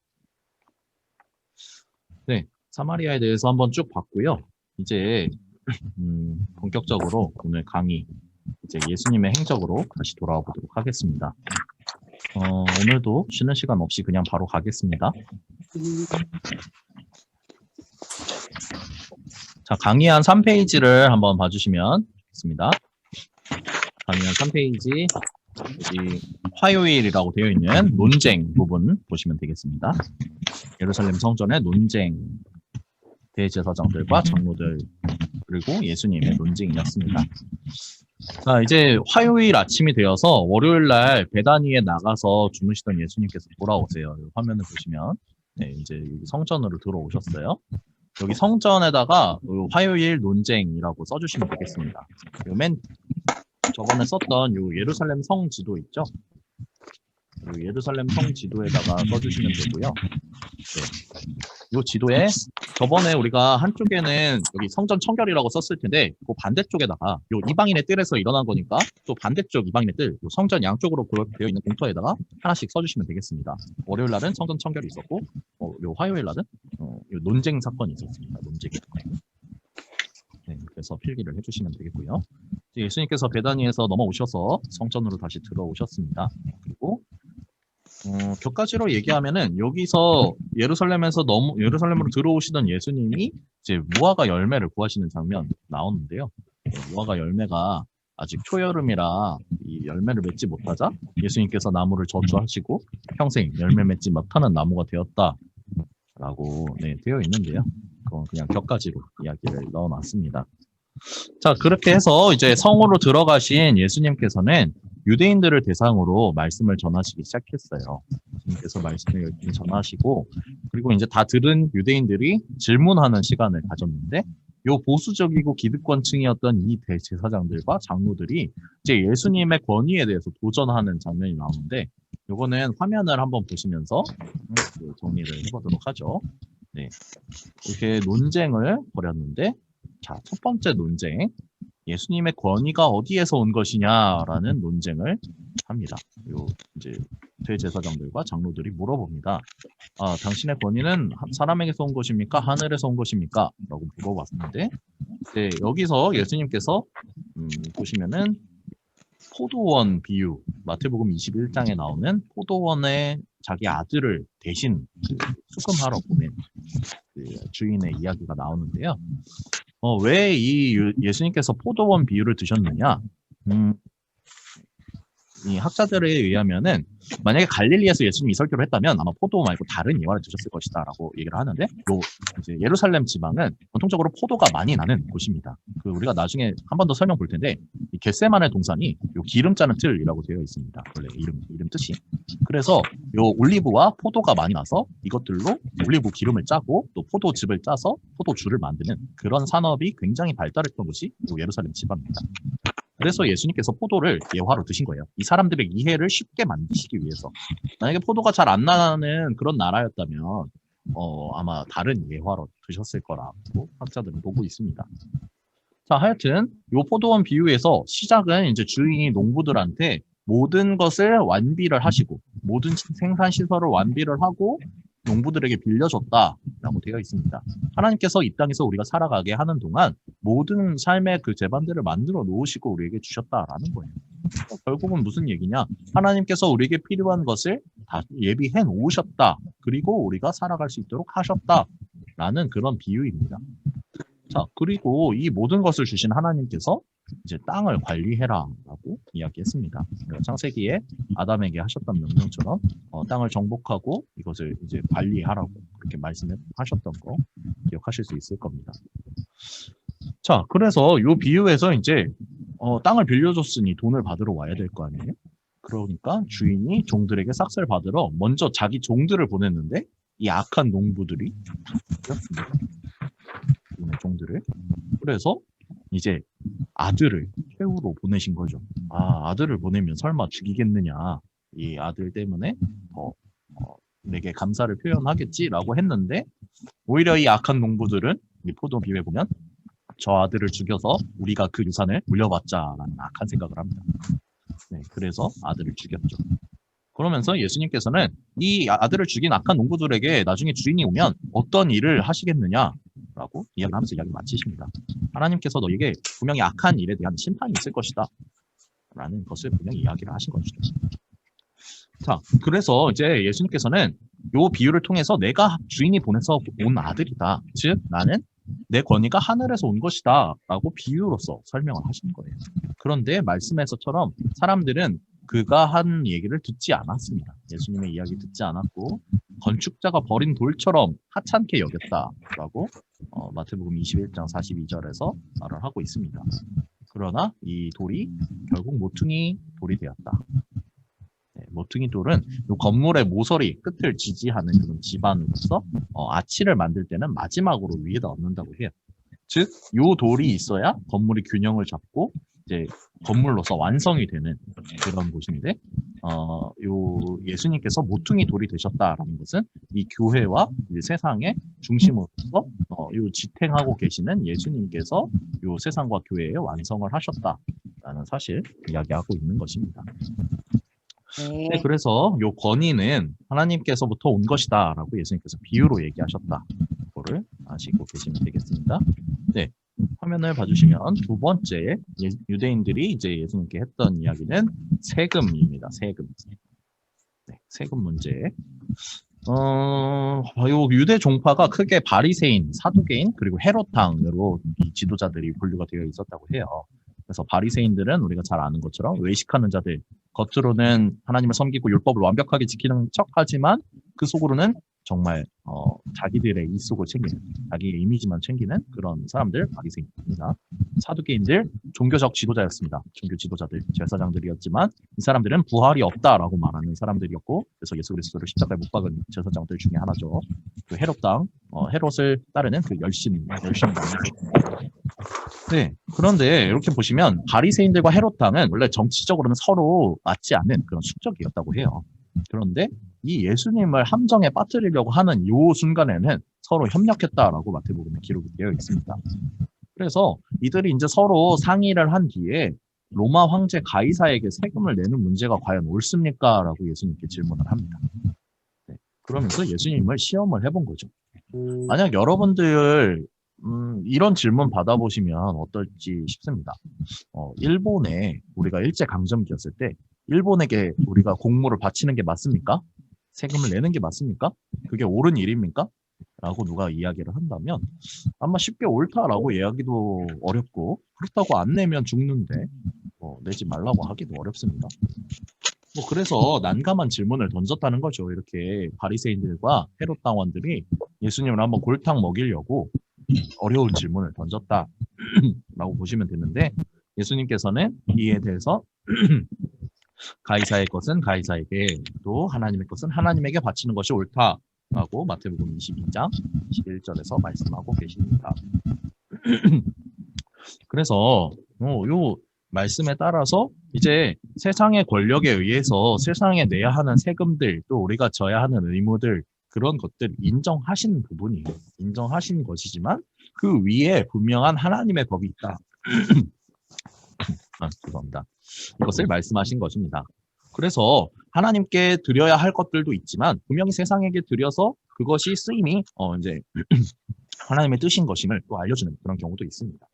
네, 사마리아에 대해서 한번 쭉 봤고요. 이제 본격적으로 오늘 강의 이제 예수님의 행적으로 다시 돌아와 보도록 하겠습니다. 오늘도 쉬는 시간 없이 그냥 바로 가겠습니다. 자, 강의 한 3페이지를 한번 봐주시면 좋겠습니다. 강의 한 3페이지 여기 화요일이라고 되어 있는 논쟁 부분 보시면 되겠습니다. 예루살렘 성전의 논쟁, 대제사장들과 장로들 그리고 예수님의 논쟁이었습니다. 자, 이제 화요일 아침이 되어서 월요일 날 베다니에 나가서 주무시던 예수님께서 돌아오세요. 이 화면을 보시면 네, 이제 여기 성전으로 들어오셨어요. 여기 성전에다가 요 화요일 논쟁이라고 써주시면 되겠습니다. 요 맨 저번에 썼던 요 예루살렘 성 지도 있죠? 요 예루살렘 성 지도에다가 써주시면 되고요. 네. 요 지도에 저번에 우리가 한쪽에는 여기 성전 청결이라고 썼을 텐데 그 반대쪽에다가 요 이방인의 뜰에서 일어난 거니까 또 반대쪽 이방인의 뜰, 요 성전 양쪽으로 그렇게 되어 있는 공터에다가 하나씩 써주시면 되겠습니다. 월요일 날은 성전 청결이 있었고 요 화요일 날은 요 논쟁 사건이 있었습니다. 논쟁 사건. 네, 그래서 필기를 해주시면 되겠고요. 예수님께서 베다니에서 넘어오셔서 성전으로 다시 들어오셨습니다. 그리고 격가지로 얘기하면은 여기서 예루살렘으로 들어오시던 예수님이 이제 무화과 열매를 구하시는 장면 나오는데요. 무화과 열매가 아직 초여름이라 이 열매를 맺지 못하자 예수님께서 나무를 저주하시고 평생 열매 맺지 못하는 나무가 되었다라고 네, 되어 있는데요. 그건 그냥 격가지로 이야기를 넣어놨습니다. 자, 그렇게 해서 이제 성으로 들어가신 예수님께서는 유대인들을 대상으로 말씀을 전하시기 시작했어요. 예수님께서 말씀을 열심히 전하시고, 그리고 이제 다 들은 유대인들이 질문하는 시간을 가졌는데, 요 보수적이고 기득권층이었던 이 대제사장들과 장로들이 이제 예수님의 권위에 대해서 도전하는 장면이 나오는데, 요거는 화면을 한번 보시면서 정리를 해보도록 하죠. 네. 이렇게 논쟁을 벌였는데, 자, 첫 번째 논쟁. 예수님의 권위가 어디에서 온 것이냐라는 논쟁을 합니다. 요 이제 대제사장들과 장로들이 물어봅니다. 아, 당신의 권위는 사람에게서 온 것입니까? 하늘에서 온 것입니까? 라고 물어봤는데, 네, 여기서 예수님께서 보시면은 포도원 비유, 마태복음 21장에 나오는 포도원에 자기 아들을 대신 수금하러 보낸 그 주인의 이야기가 나오는데요. 왜 이 예수님께서 포도원 비유를 드셨느냐? 이 학자들에 의하면은 만약에 갈릴리에서 예수님이 이 설교를 했다면 아마 포도 말고 다른 예화를 드셨을 것이다라고 얘기를 하는데, 이제 예루살렘 지방은 전통적으로 포도가 많이 나는 곳입니다. 우리가 나중에 한 번 더 설명 볼 텐데, 이 겟세마네 동산이 요 기름 짜는 틀이라고 되어 있습니다. 원래 이름 뜻이. 그래서 요 올리브와 포도가 많이 나서 이것들로 올리브 기름을 짜고 또 포도즙을 짜서 포도주를 만드는 그런 산업이 굉장히 발달했던 곳이 요 예루살렘 지방입니다. 그래서 예수님께서 포도를 예화로 드신 거예요. 이 사람들의 이해를 쉽게 만드시기 위해서. 만약에 포도가 잘 안 나는 그런 나라였다면 아마 다른 예화로 드셨을 거라고 학자들은 보고 있습니다. 자, 하여튼 이 포도원 비유에서 시작은 이제 주인이 농부들한테 모든 것을 완비를 하시고 모든 생산 시설을 완비를 하고 농부들에게 빌려줬다라고 되어 있습니다. 하나님께서 이 땅에서 우리가 살아가게 하는 동안 모든 삶의 그 제반들을 만들어 놓으시고 우리에게 주셨다라는 거예요. 결국은 무슨 얘기냐? 하나님께서 우리에게 필요한 것을 다 예비해 놓으셨다. 그리고 우리가 살아갈 수 있도록 하셨다라는 그런 비유입니다. 자, 그리고 이 모든 것을 주신 하나님께서 이제 땅을 관리해라라고 이야기했습니다. 창세기에 아담에게 하셨던 명령처럼 땅을 정복하고 이것을 이제 관리하라고 그렇게 말씀하셨던 거 기억하실 수 있을 겁니다. 자, 그래서 이 비유에서 이제 땅을 빌려줬으니 돈을 받으러 와야 될 거 아니에요? 그러니까 주인이 종들에게 싹쓸 받으러 먼저 자기 종들을 보냈는데 이 악한 농부들이 죽였습니다. 종들을. 그래서 이제 아들을 최후로 보내신 거죠. 아, 아들을 보내면 설마 죽이겠느냐. 이 아들 때문에 내게 감사를 표현하겠지라고 했는데 오히려 이 악한 농부들은 이 포도 비유에 보면 저 아들을 죽여서 우리가 그 유산을 물려받자라는 악한 생각을 합니다. 네, 그래서 아들을 죽였죠. 그러면서 예수님께서는 이 아들을 죽인 악한 농부들에게 나중에 주인이 오면 어떤 일을 하시겠느냐라고 이야기하면서 이야기 마치십니다. 하나님께서 너에게 분명히 악한 일에 대한 심판이 있을 것이다 라는 것을 분명히 이야기를 하신 것이죠. 자, 그래서 이제 예수님께서는 이 비유를 통해서 내가 주인이 보내서 온 아들이다. 즉 나는 내 권위가 하늘에서 온 것이다 라고 비유로서 설명을 하시는 거예요. 그런데 말씀에서처럼 사람들은 그가 한 얘기를 듣지 않았습니다. 예수님의 이야기 듣지 않았고 건축자가 버린 돌처럼 하찮게 여겼다라고 마태복음 21장 42절에서 말을 하고 있습니다. 그러나 이 돌이 결국 모퉁이 돌이 되었다. 네, 모퉁이 돌은 이 건물의 모서리 끝을 지지하는 그런 기반으로서 아치를 만들 때는 마지막으로 위에다 얹는다고 해요. 즉, 이 돌이 있어야 건물이 균형을 잡고 이제 건물로서 완성이 되는 그런 곳인데, 요 예수님께서 모퉁이 돌이 되셨다라는 것은 이 교회와 이 세상의 중심으로서 요 지탱하고 계시는 예수님께서 요 세상과 교회의 완성을 하셨다라는 사실 이야기하고 있는 것입니다. 네, 그래서 요 권위는 하나님께서부터 온 것이다라고 예수님께서 비유로 얘기하셨다. 그거를 아시고 계시면 되겠습니다. 네, 화면을 봐주시면 두 번째 유대인들이 이제 예수님께 했던 이야기는 세금입니다. 세금. 네, 세금 문제. 요 유대 종파가 크게 바리새인, 사두개인 그리고 헤롯당으로 이 지도자들이 분류가 되어 있었다고 해요. 그래서 바리새인들은 우리가 잘 아는 것처럼 외식하는 자들, 겉으로는 하나님을 섬기고 율법을 완벽하게 지키는 척하지만 그 속으로는 정말 자기들의 이속을 챙기는, 자기의 이미지만 챙기는 그런 사람들, 바리새인입니다. 사두개인들 종교적 지도자였습니다. 종교 지도자들, 제사장들이었지만 이 사람들은 부활이 없다라고 말하는 사람들이었고, 그래서 예수 그리스도를 십자가에 못 박은 제사장들 중에 하나죠. 그 헤롯당, 헤롯을 따르는 그 열심입니다. 네, 그런데 이렇게 보시면 바리새인들과 헤롯당은 원래 정치적으로는 서로 맞지 않는 그런 숙적이었다고 해요. 그런데 이 예수님을 함정에 빠뜨리려고 하는 이 순간에는 서로 협력했다라고 마태복음에 기록이 되어 있습니다. 그래서 이들이 이제 서로 상의를 한 뒤에 로마 황제 가이사에게 세금을 내는 문제가 과연 옳습니까? 라고 예수님께 질문을 합니다. 네, 그러면서 예수님을 시험을 해본 거죠. 만약 여러분들 이런 질문 받아보시면 어떨지 싶습니다. 일본에 우리가 일제강점기였을 때 일본에게 우리가 공물을 바치는 게 맞습니까? 세금을 내는 게 맞습니까? 그게 옳은 일입니까? 라고 누가 이야기를 한다면 아마 쉽게 옳다라고 이야기도 어렵고 그렇다고 안 내면 죽는데 내지 말라고 하기도 어렵습니다. 그래서 난감한 질문을 던졌다는 거죠. 이렇게 바리새인들과 헤롯 당원들이 예수님을 한번 골탕 먹이려고 어려운 질문을 던졌다라고 보시면 되는데 예수님께서는 이에 대해서 가이사의 것은 가이사에게 또 하나님의 것은 하나님에게 바치는 것이 옳다라고 마태복음 22장 11절에서 말씀하고 계십니다. 그래서 요 말씀에 따라서 이제 세상의 권력에 의해서 세상에 내야 하는 세금들 또 우리가 져야 하는 의무들 그런 것들 인정하시는 부분이에요. 인정하시는 것이지만 그 위에 분명한 하나님의 법이 있다. 죄송합니다. 이것을 말씀하신 것입니다. 그래서 하나님께 드려야 할 것들도 있지만 분명히 세상에게 드려서 그것이 쓰임이 이제 하나님의 뜻인 것임을 또 알려주는 그런 경우도 있습니다.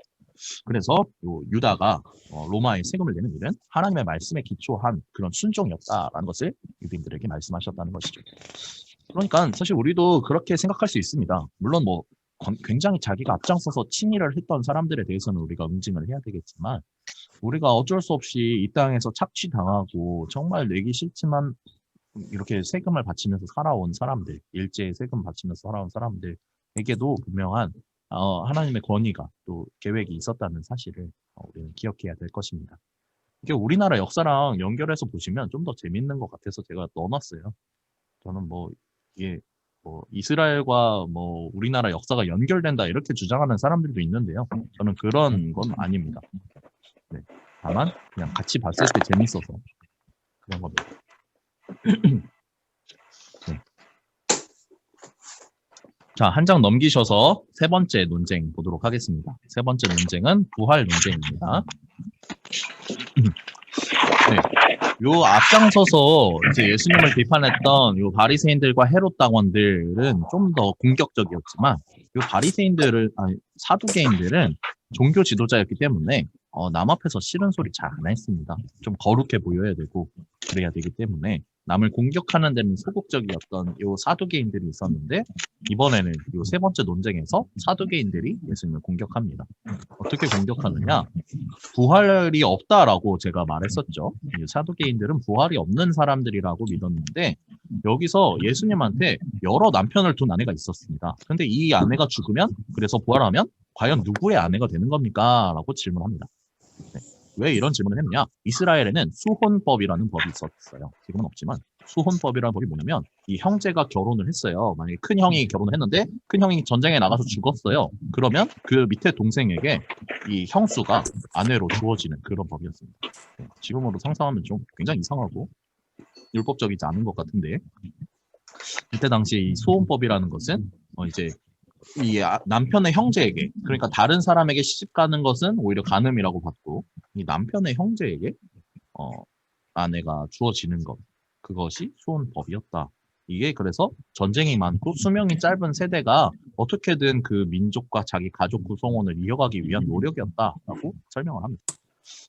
그래서 유다가 로마에 세금을 내는 일은 하나님의 말씀에 기초한 그런 순종이었다라는 것을 유대인들에게 말씀하셨다는 것이죠. 그러니까 사실 우리도 그렇게 생각할 수 있습니다. 물론 굉장히 자기가 앞장서서 친일을 했던 사람들에 대해서는 우리가 응징을 해야 되겠지만 우리가 어쩔 수 없이 이 땅에서 착취당하고 정말 내기 싫지만 이렇게 세금을 바치면서 살아온 사람들, 일제에 세금 바치면서 살아온 사람들에게도 분명한 하나님의 권위가 또 계획이 있었다는 사실을 우리는 기억해야 될 것입니다. 이게 우리나라 역사랑 연결해서 보시면 좀 더 재밌는 것 같아서 제가 넣어놨어요. 저는 이게 이스라엘과 우리나라 역사가 연결된다 이렇게 주장하는 사람들도 있는데요. 저는 그런 건 아닙니다. 네, 다만 그냥 같이 봤을 때 재밌어서 그런 겁니다. 네. 자, 한 장 넘기셔서 세 번째 논쟁 보도록 하겠습니다. 세 번째 논쟁은 부활 논쟁입니다. 네. 요 앞장서서 이제 예수님을 비판했던 요 바리새인들과 헤롯 당원들은 좀 더 공격적이었지만 요 사두개인들은 종교 지도자였기 때문에 남 앞에서 싫은 소리 잘 안 했습니다. 좀 거룩해 보여야 되고 그래야 되기 때문에 남을 공격하는 데는 소극적이었던 요 사두개인들이 있었는데 이번에는 요 세 번째 논쟁에서 사두개인들이 예수님을 공격합니다. 어떻게 공격하느냐? 부활이 없다라고 제가 말했었죠. 이 사두개인들은 부활이 없는 사람들이라고 믿었는데 여기서 예수님한테 여러 남편을 둔 아내가 있었습니다. 근데 이 아내가 죽으면 그래서 부활하면 과연 누구의 아내가 되는 겁니까? 라고 질문합니다. 네. 왜 이런 질문을 했느냐? 이스라엘에는 수혼법이라는 법이 있었어요. 지금은 없지만 수혼법이라는 법이 뭐냐면 이 형제가 결혼을 했어요. 만약에 큰 형이 결혼을 했는데 큰 형이 전쟁에 나가서 죽었어요. 그러면 그 밑에 동생에게 이 형수가 아내로 주어지는 그런 법이었습니다. 네. 지금으로 상상하면 좀 굉장히 이상하고 율법적이지 않은 것 같은데 이때 당시 이 수혼법이라는 것은 이제 이 남편의 형제에게 그러니까 다른 사람에게 시집 가는 것은 오히려 간음이라고 봤고 이 남편의 형제에게 아내가 주어지는 것 그것이 수혼법이었다. 이게 그래서 전쟁이 많고 수명이 짧은 세대가 어떻게든 그 민족과 자기 가족 구성원을 이어가기 위한 노력이었다라고 설명을 합니다.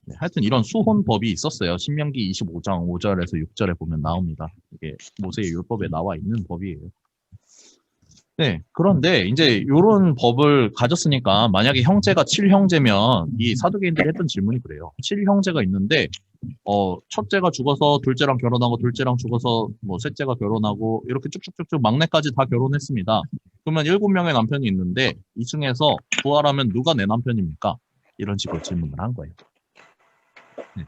네, 하여튼 이런 수혼법이 있었어요. 신명기 25장 5절에서 6절에 보면 나옵니다. 이게 모세의 율법에 나와 있는 법이에요. 네, 그런데 이제 이런 법을 가졌으니까 만약에 형제가 7형제면 이 사두개인들이 했던 질문이 그래요. 7형제가 있는데 첫째가 죽어서 둘째랑 결혼하고 둘째랑 죽어서 뭐 셋째가 결혼하고 이렇게 쭉쭉쭉쭉 막내까지 다 결혼했습니다. 그러면 7명의 남편이 있는데 이 중에서 부활하면 누가 내 남편입니까? 이런 식으로 질문을 한 거예요. 네.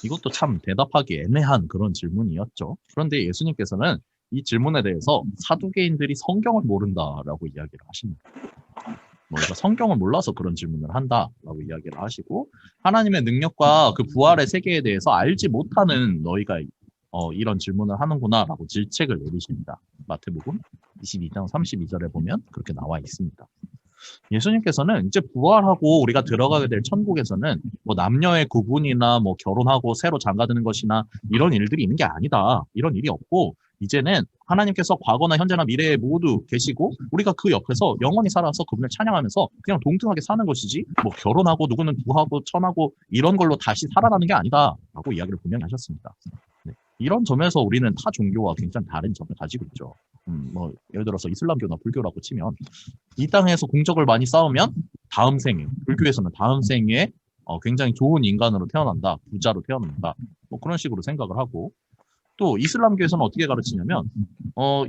이것도 참 대답하기 애매한 그런 질문이었죠. 그런데 예수님께서는 이 질문에 대해서 사두개인들이 성경을 모른다라고 이야기를 하십니다. 너희가 성경을 몰라서 그런 질문을 한다라고 이야기를 하시고 하나님의 능력과 그 부활의 세계에 대해서 알지 못하는 너희가 이런 질문을 하는구나라고 질책을 내리십니다. 마태복음 22장 32절에 보면 그렇게 나와 있습니다. 예수님께서는 이제 부활하고 우리가 들어가게 될 천국에서는 뭐 남녀의 구분이나 뭐 결혼하고 새로 장가드는 것이나 이런 일들이 있는 게 아니다. 이런 일이 없고 이제는 하나님께서 과거나 현재나 미래에 모두 계시고 우리가 그 옆에서 영원히 살아서 그분을 찬양하면서 그냥 동등하게 사는 것이지 뭐 결혼하고 누구는 부하고 천하고 이런 걸로 다시 살아나는 게 아니다. 라고 이야기를 분명히 하셨습니다. 네. 이런 점에서 우리는 타 종교와 굉장히 다른 점을 가지고 있죠. 뭐 예를 들어서 이슬람교나 불교라고 치면 이 땅에서 공적을 많이 쌓으면 다음 생에 불교에서는 다음 생에 굉장히 좋은 인간으로 태어난다, 부자로 태어난다, 뭐 그런 식으로 생각을 하고 또 이슬람교에서는 어떻게 가르치냐면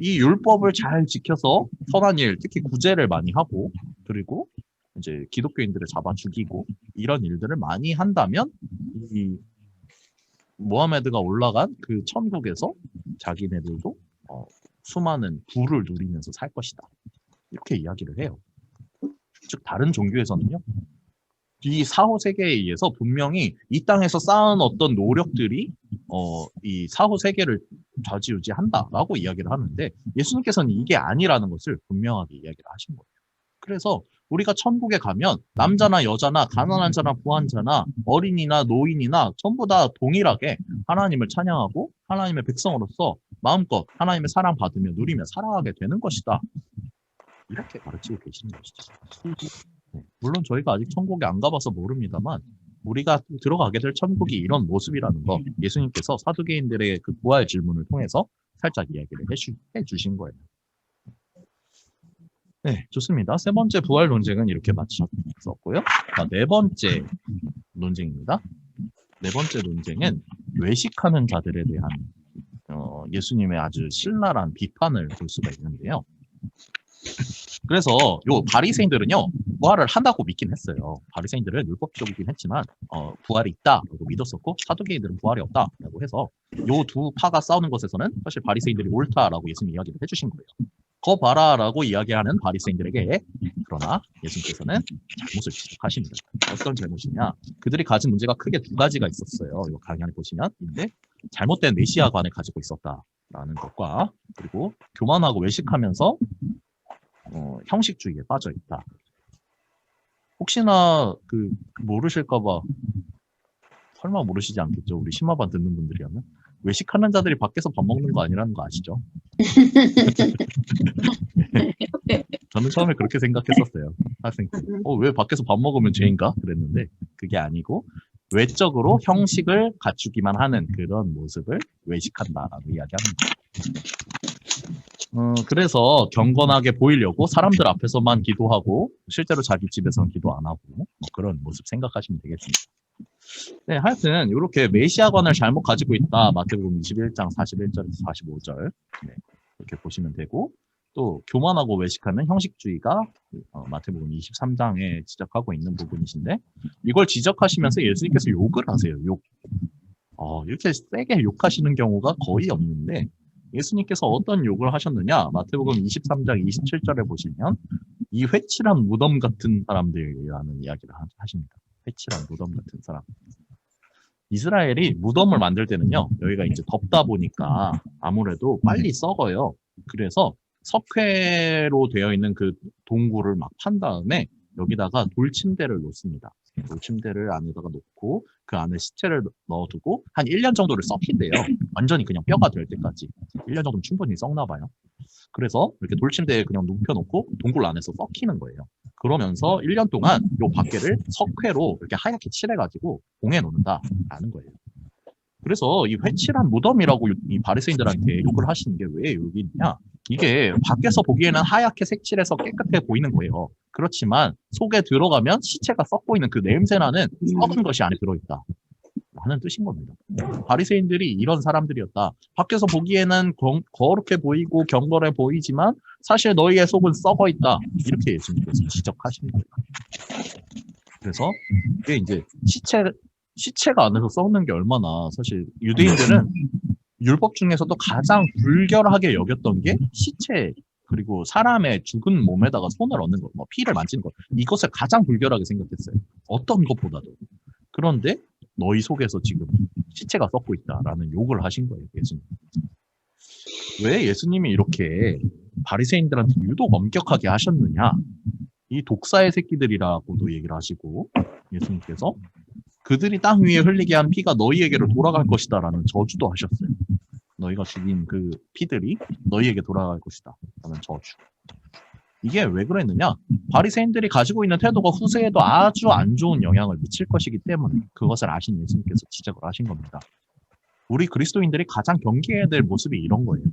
이 율법을 잘 지켜서 선한 일, 특히 구제를 많이 하고 그리고 이제 기독교인들을 잡아 죽이고 이런 일들을 많이 한다면 이 모하메드가 올라간 그 천국에서 자기네들도 수많은 부를 누리면서 살 것이다. 이렇게 이야기를 해요. 즉 다른 종교에서는요. 이 사후 세계에 의해서 분명히 이 땅에서 쌓은 어떤 노력들이 이 사후 세계를 좌지우지한다라고 이야기를 하는데 예수님께서는 이게 아니라는 것을 분명하게 이야기를 하신 거예요. 그래서 우리가 천국에 가면 남자나 여자나 가난한 자나 부한 자나 어린이나 노인이나 전부 다 동일하게 하나님을 찬양하고 하나님의 백성으로서 마음껏 하나님의 사랑 받으며 누리며 살아가게 되는 것이다. 이렇게 가르치고 계시는 것이죠. 네, 물론 저희가 아직 천국에 안 가봐서 모릅니다만 우리가 들어가게 될 천국이 이런 모습이라는 거 예수님께서 사두개인들의 그 부활 질문을 통해서 살짝 이야기를 해주신 거예요. 네, 좋습니다. 세 번째 부활 논쟁은 이렇게 마쳤었고요. 자, 네 번째 논쟁입니다. 네 번째 논쟁은 외식하는 자들에 대한 예수님의 아주 신랄한 비판을 볼 수가 있는데요. 그래서 요 바리새인들은요 부활을 한다고 믿긴 했어요. 바리새인들은 율법적이긴 했지만 부활이 있다라고 믿었었고 사두개인들은 부활이 없다라고 해서 요 두 파가 싸우는 것에서는 사실 바리새인들이 옳다라고 예수님이 이야기를 해주신 거예요. 거 봐라라고 이야기하는 바리새인들에게 그러나 예수님께서는 잘못을 지적하십니다. 어떤 잘못이냐? 그들이 가진 문제가 크게 두 가지가 있었어요. 이 강의 안에 보시면 근데 잘못된 메시아관을 가지고 있었다라는 것과 그리고 교만하고 외식하면서 형식주의에 빠져 있다. 혹시나 모르실까봐 설마 모르시지 않겠죠? 우리 심화반 듣는 분들이라면 외식하는 자들이 밖에서 밥 먹는 거 아니라는 거 아시죠? 저는 처음에 그렇게 생각했었어요. 학생 때. 왜 밖에서 밥 먹으면 죄인가? 그랬는데 그게 아니고 외적으로 형식을 갖추기만 하는 그런 모습을 외식한다라고 이야기합니다. 그래서 경건하게 보이려고 사람들 앞에서만 기도하고 실제로 자기 집에서는 기도 안 하고 뭐 그런 모습 생각하시면 되겠습니다. 네, 하여튼 이렇게 메시아관을 잘못 가지고 있다. 마태복음 21장 41절에서 45절 네, 이렇게 보시면 되고 또 교만하고 외식하는 형식주의가 마태복음 23장에 지적하고 있는 부분이신데 이걸 지적하시면서 예수님께서 욕을 하세요. 욕. 이렇게 세게 욕하시는 경우가 거의 없는데 예수님께서 어떤 욕을 하셨느냐? 마태복음 23장 27절에 보시면 이 회칠한 무덤 같은 사람들이라는 이야기를 하십니다. 회칠한 무덤 같은 사람. 이스라엘이 무덤을 만들 때는요, 여기가 이제 덥다 보니까 아무래도 빨리 썩어요. 그래서 석회로 되어 있는 그 동굴을 막 판 다음에 여기다가 돌침대를 놓습니다. 돌침대를 안에다가 놓고 그 안에 시체를 넣어두고 한 1년 정도를 썩힌대요. 완전히 그냥 뼈가 될 때까지. 1년 정도면 충분히 썩나 봐요. 그래서 이렇게 돌침대에 그냥 눕혀놓고 동굴 안에서 썩히는 거예요. 그러면서 1년 동안 요 밖에를 석회로 이렇게 하얗게 칠해가지고 봉해 놓는다라는 거예요. 그래서 이 회칠한 무덤이라고 이 바리새인들한테 욕을 하시는 게 왜 여기 있냐? 이게 밖에서 보기에는 하얗게 색칠해서 깨끗해 보이는 거예요. 그렇지만 속에 들어가면 시체가 썩고 있는 그 냄새나는 썩은 것이 안에 들어있다. 라는 뜻인 겁니다. 바리새인들이 이런 사람들이었다. 밖에서 보기에는 거룩해 보이고 경건해 보이지만 사실 너희의 속은 썩어 있다. 이렇게 예수님께서 지적하시는 거예요. 그래서 이게 이제 시체가 안에서 썩는 게 얼마나 사실 유대인들은 율법 중에서도 가장 불결하게 여겼던 게 시체 그리고 사람의 죽은 몸에다가 손을 얹는 것, 뭐 피를 만지는 것 이것을 가장 불결하게 생각했어요. 어떤 것보다도. 그런데 너희 속에서 지금 시체가 썩고 있다라는 욕을 하신 거예요, 예수님. 왜 예수님이 이렇게 바리새인들한테 유독 엄격하게 하셨느냐? 이 독사의 새끼들이라고도 얘기를 하시고 예수님께서 그들이 땅 위에 흘리게 한 피가 너희에게로 돌아갈 것이다라는 저주도 하셨어요. 너희가 죽인 그 피들이 너희에게 돌아갈 것이다 라는 저주. 이게 왜 그랬느냐? 바리새인들이 가지고 있는 태도가 후세에도 아주 안 좋은 영향을 미칠 것이기 때문에 그것을 아신 예수님께서 지적을 하신 겁니다. 우리 그리스도인들이 가장 경계해야 될 모습이 이런 거예요.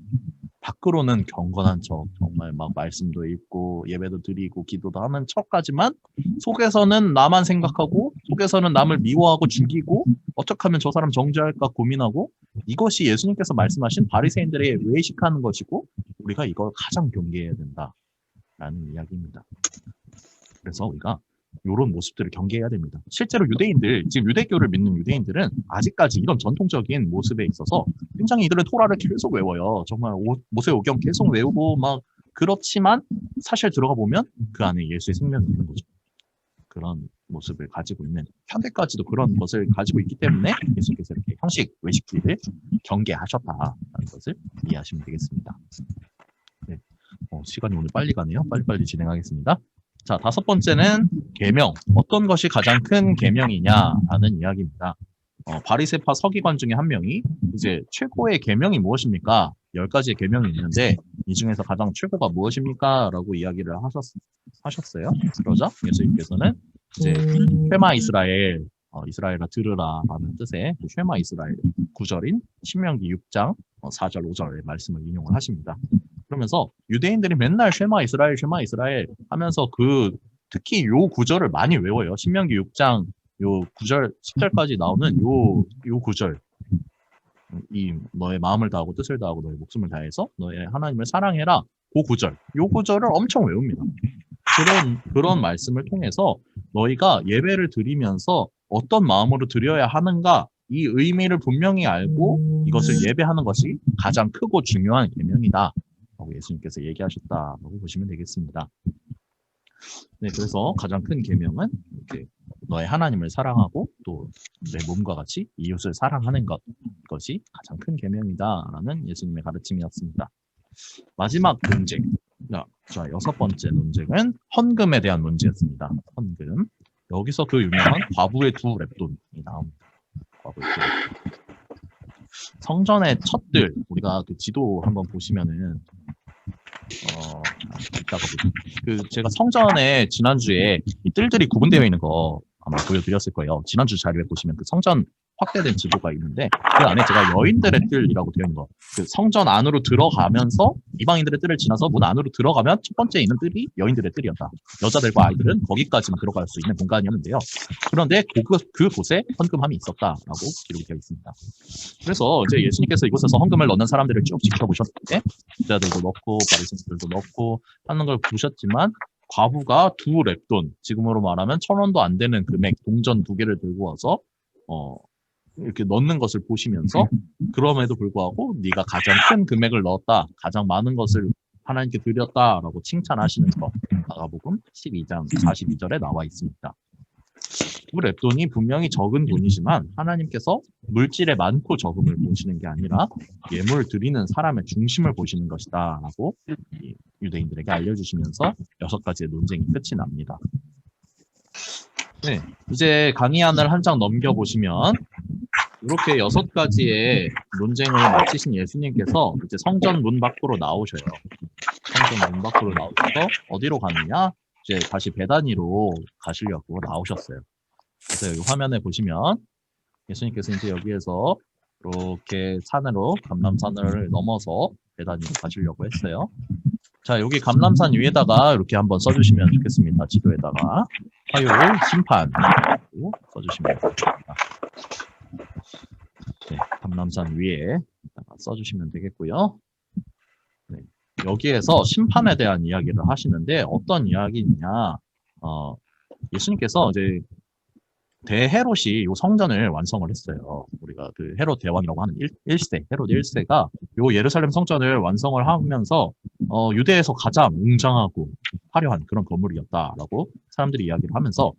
밖으로는 경건한 척, 정말 막 말씀도 읽고 예배도 드리고 기도도 하는 척까지만 속에서는 나만 생각하고 속에서는 남을 미워하고 죽이고 어떻게 하면 저 사람 정죄할까 고민하고 이것이 예수님께서 말씀하신 바리새인들의 외식하는 것이고 우리가 이걸 가장 경계해야 된다라는 이야기입니다. 그래서 우리가 이런 모습들을 경계해야 됩니다. 실제로 유대인들, 지금 유대교를 믿는 유대인들은 아직까지 이런 전통적인 모습에 있어서 굉장히 이들은 토라를 계속 외워요. 정말 모세오경 계속 외우고 막 그렇지만 사실 들어가 보면 그 안에 예수의 생명이 있는 거죠. 그런 모습을 가지고 있는 현대까지도 그런 것을 가지고 있기 때문에 예수님께서 이렇게 형식 외식주의를 경계하셨다라는 것을 이해하시면 되겠습니다. 네. 시간이 오늘 빨리 가네요. 빨리빨리 진행하겠습니다. 자, 5번째는 계명. 어떤 것이 가장 큰 계명이냐라는 이야기입니다. 바리새파 서기관 중에 한 명이 이제 최고의 계명이 무엇입니까? 10가지의 계명이 있는데 이 중에서 가장 최고가 무엇입니까? 라고 이야기를 하셨어요. 그러자 예수님께서는 이제 쉐마 이스라엘, 이스라엘아 들으라 라는 뜻의 쉐마 이스라엘 구절인 신명기 6장 4절 5절의 말씀을 인용을 하십니다. 그러면서 유대인들이 맨날 쉐마 이스라엘 하면서 특히 요 구절을 많이 외워요. 신명기 6장 요 9절 10절까지 나오는 요 구절. 이 너의 마음을 다하고 뜻을 다하고 너의 목숨을 다해서 너의 하나님을 사랑해라. 그 구절. 요 구절을 엄청 외웁니다. 그런 말씀을 통해서 너희가 예배를 드리면서 어떤 마음으로 드려야 하는가 이 의미를 분명히 알고 이것을 예배하는 것이 가장 크고 중요한 계명이다. 라고 예수님께서 얘기하셨다라고 보시면 되겠습니다. 네, 그래서 가장 큰 계명은 이렇게 너의 하나님을 사랑하고 또 내 몸과 같이 이웃을 사랑하는 것이 가장 큰 계명이다라는 예수님의 가르침이었습니다. 마지막 논쟁. 자, 6번째 논쟁은 헌금에 대한 문제였습니다. 헌금. 여기서 그 유명한 과부의 두 랩돈이 나옵니다. 과부의 두 랩돈. 성전의 첩들, 우리가 그 지도 한번 보시면은 이따가 제가 성전에 지난주에 이 뜰들이 구분되어 있는 거 아마 보여드렸을 거예요. 지난주 자료에 보시면 그 성전 확대된 지도가 있는데 그 안에 제가 여인들의 뜰이라고 되어 있는 거, 그 성전 안으로 들어가면서 이방인들의 뜰을 지나서 문 안으로 들어가면 첫 번째 있는 뜰이 여인들의 뜰이었다. 여자들과 아이들은 거기까지만 들어갈 수 있는 공간이었는데요. 그런데 그곳에 헌금함이 있었다라고 기록이 되어 있습니다. 그래서 이제 예수님께서 이곳에서 헌금을 넣는 사람들을 쭉 지켜보셨는데 부자들도 넣고 바리새인들도 넣고 하는 걸 보셨지만 과부가 2렙돈, 지금으로 말하면 1,000원도 안 되는 금액 동전 2개를 들고 와서 이렇게 넣는 것을 보시면서 그럼에도 불구하고 네가 가장 큰 금액을 넣었다, 가장 많은 것을 하나님께 드렸다라고 칭찬하시는 것, 마가복음 12장 42절에 나와 있습니다. 2렙돈이 분명히 적은 돈이지만 하나님께서 물질에 많고 적음을 보시는 게 아니라 예물 드리는 사람의 중심을 보시는 것이다 라고 유대인들에게 알려주시면서 6가지의 논쟁이 끝이 납니다. 네, 이제 강의안을 한 장 넘겨보시면 이렇게 6가지의 논쟁을 마치신 예수님께서 이제 성전 문 밖으로 나오셔요. 성전 문 밖으로 나오셔서 어디로 가느냐? 이제 다시 베다니로 가시려고 나오셨어요. 그래서 여기 화면에 보시면 예수님께서 이제 여기에서 이렇게 산으로 감람산을 넘어서 베다니로 가시려고 했어요. 자, 여기 감람산 위에다가 이렇게 한번 써주시면 좋겠습니다. 지도에다가 화요일 심판 써주시면 좋겠습니다. 네, 감람산 위에 써주시면 되겠고요. 네, 여기에서 심판에 대한 이야기를 하시는데 어떤 이야기냐? 예수님께서 이제 대헤롯이 요 성전을 완성을 했어요. 우리가 그 헤롯 대왕이라고 하는 1세, 헤롯 1세가 요 예루살렘 성전을 완성을 하면서 유대에서 가장 웅장하고 화려한 그런 건물이었다라고 사람들이 이야기를 하면서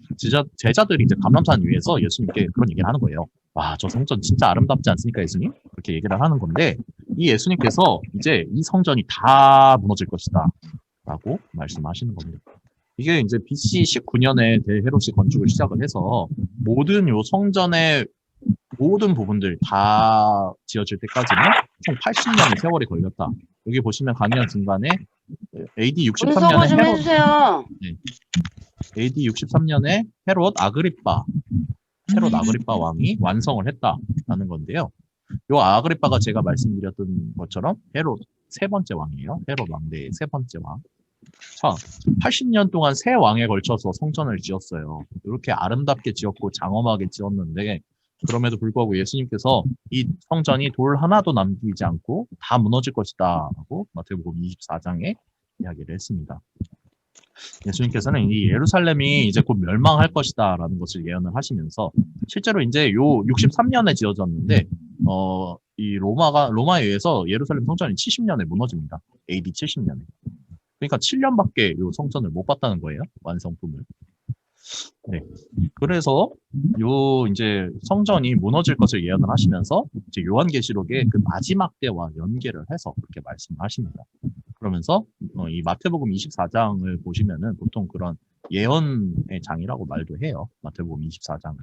제자들이 이제 감람산 위에서 예수님께 그런 얘기를 하는 거예요. 와, 저 성전 진짜 아름답지 않습니까, 예수님? 그렇게 얘기를 하는 건데 이 예수님께서 이제 이 성전이 다 무너질 것이다 라고 말씀하시는 겁니다. 이게 이제 BC 19년에 대헤롯이 건축을 시작을 해서 모든 요 성전의 모든 부분들 다 지어질 때까지는 총 80년의 세월이 걸렸다. 여기 보시면 강의한 중간에 AD 63년에 좀 해주세요. AD 63년에 헤롯 아그리빠 왕이 완성을 했다라는 건데요. 요 아그리빠가 제가 말씀드렸던 것처럼 헤롯 3번째 왕이에요. 헤롯 왕대의 3번째 왕. 자, 80년 동안 세 왕에 걸쳐서 성전을 지었어요. 이렇게 아름답게 지었고 장엄하게 지었는데 그럼에도 불구하고 예수님께서 이 성전이 돌 하나도 남기지 않고 다 무너질 것이다 라고 마태복음 24장에 이야기를 했습니다. 예수님께서는 이 예루살렘이 이제 곧 멸망할 것이다 라는 것을 예언을 하시면서 실제로 이제 요 63년에 지어졌는데 이 로마에 의해서 예루살렘 성전이 70년에 무너집니다. AD 70년에. 그러니까 7년밖에 요 성전을 못 봤다는 거예요. 완성품을. 네. 그래서 요 이제 성전이 무너질 것을 예언을 하시면서 이제 요한계시록의 그 마지막 때와 연계를 해서 그렇게 말씀을 하십니다. 그러면서 이 마태복음 24장을 보시면은 보통 그런 예언의 장이라고 말도 해요. 마태복음 24장을.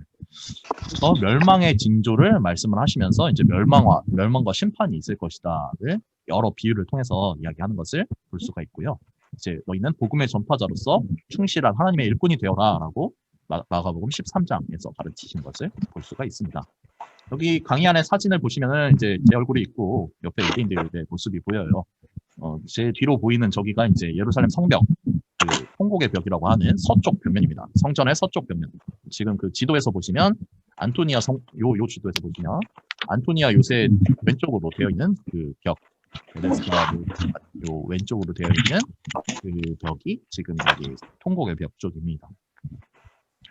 그래서 멸망의 징조를 말씀을 하시면서 이제 멸망과 심판이 있을 것이다를 여러 비유를 통해서 이야기하는 것을 볼 수가 있고요. 이제 너희는 복음의 전파자로서 충실한 하나님의 일꾼이 되어라라고 마가복음 13장에서 가르치신 것을 볼 수가 있습니다. 여기 강의 안에 사진을 보시면은 이제 제 얼굴이 있고 옆에 유대인들의 모습이 보여요. 제 뒤로 보이는 저기가 이제 예루살렘 성벽, 그 통곡의 벽이라고 하는 서쪽 벽면입니다. 성전의 서쪽 벽면. 지금 그 지도에서 보시면 안토니아 요 지도에서 보시면 안토니아 요새 왼쪽으로 되어 있는 그 벽, 요 왼쪽으로 되어 있는 그 벽이 지금 여기 통곡의 벽 쪽입니다.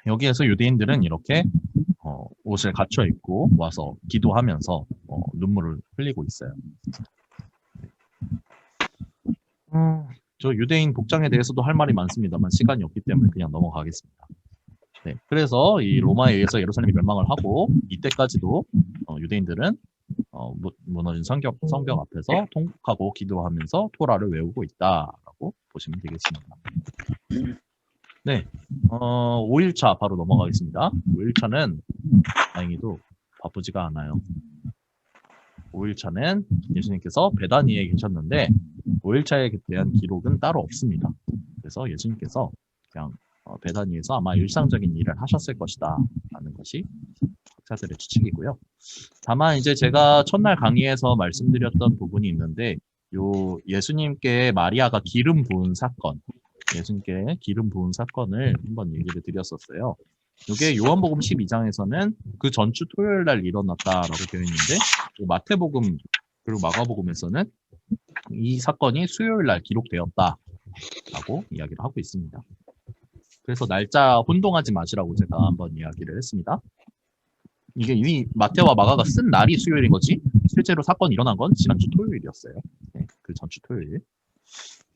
여기에서 유대인들은 이렇게 옷을 갖춰 입고 와서 기도하면서 눈물을 흘리고 있어요. 저 유대인 복장에 대해서도 할 말이 많습니다만 시간이 없기 때문에 그냥 넘어가겠습니다. 네, 그래서 이 로마에 의해서 예루살렘이 멸망을 하고 이때까지도 유대인들은 무너진 성벽 앞에서 통곡하고 기도하면서 토라를 외우고 있다라고 보시면 되겠습니다. 네, 5일차 바로 넘어가겠습니다. 5일차는 다행히도 바쁘지가 않아요. 5일차는 예수님께서 베다니에 계셨는데 5일차에 대한 기록은 따로 없습니다. 그래서 예수님께서 그냥 베다니에서 아마 일상적인 일을 하셨을 것이다 라는 것이 학자들의 추측이고요. 다만 이제 제가 첫날 강의에서 말씀드렸던 부분이 있는데 요 예수님께 마리아가 기름 부은 사건, 예수님께 기름 부은 사건을 한번 얘기를 드렸었어요. 이게 요한복음 12장에서는 그 전주 토요일 날 일어났다라고 되어 있는데 마태복음 그리고 마가복음에서는 이 사건이 수요일 날 기록되었다라고 이야기를 하고 있습니다. 그래서 날짜 혼동하지 마시라고 제가 한번 이야기를 했습니다. 이게 이 마태와 마가가 쓴 날이 수요일인 거지 실제로 사건이 일어난 건 지난주 토요일이었어요. 네, 그 전주 토요일.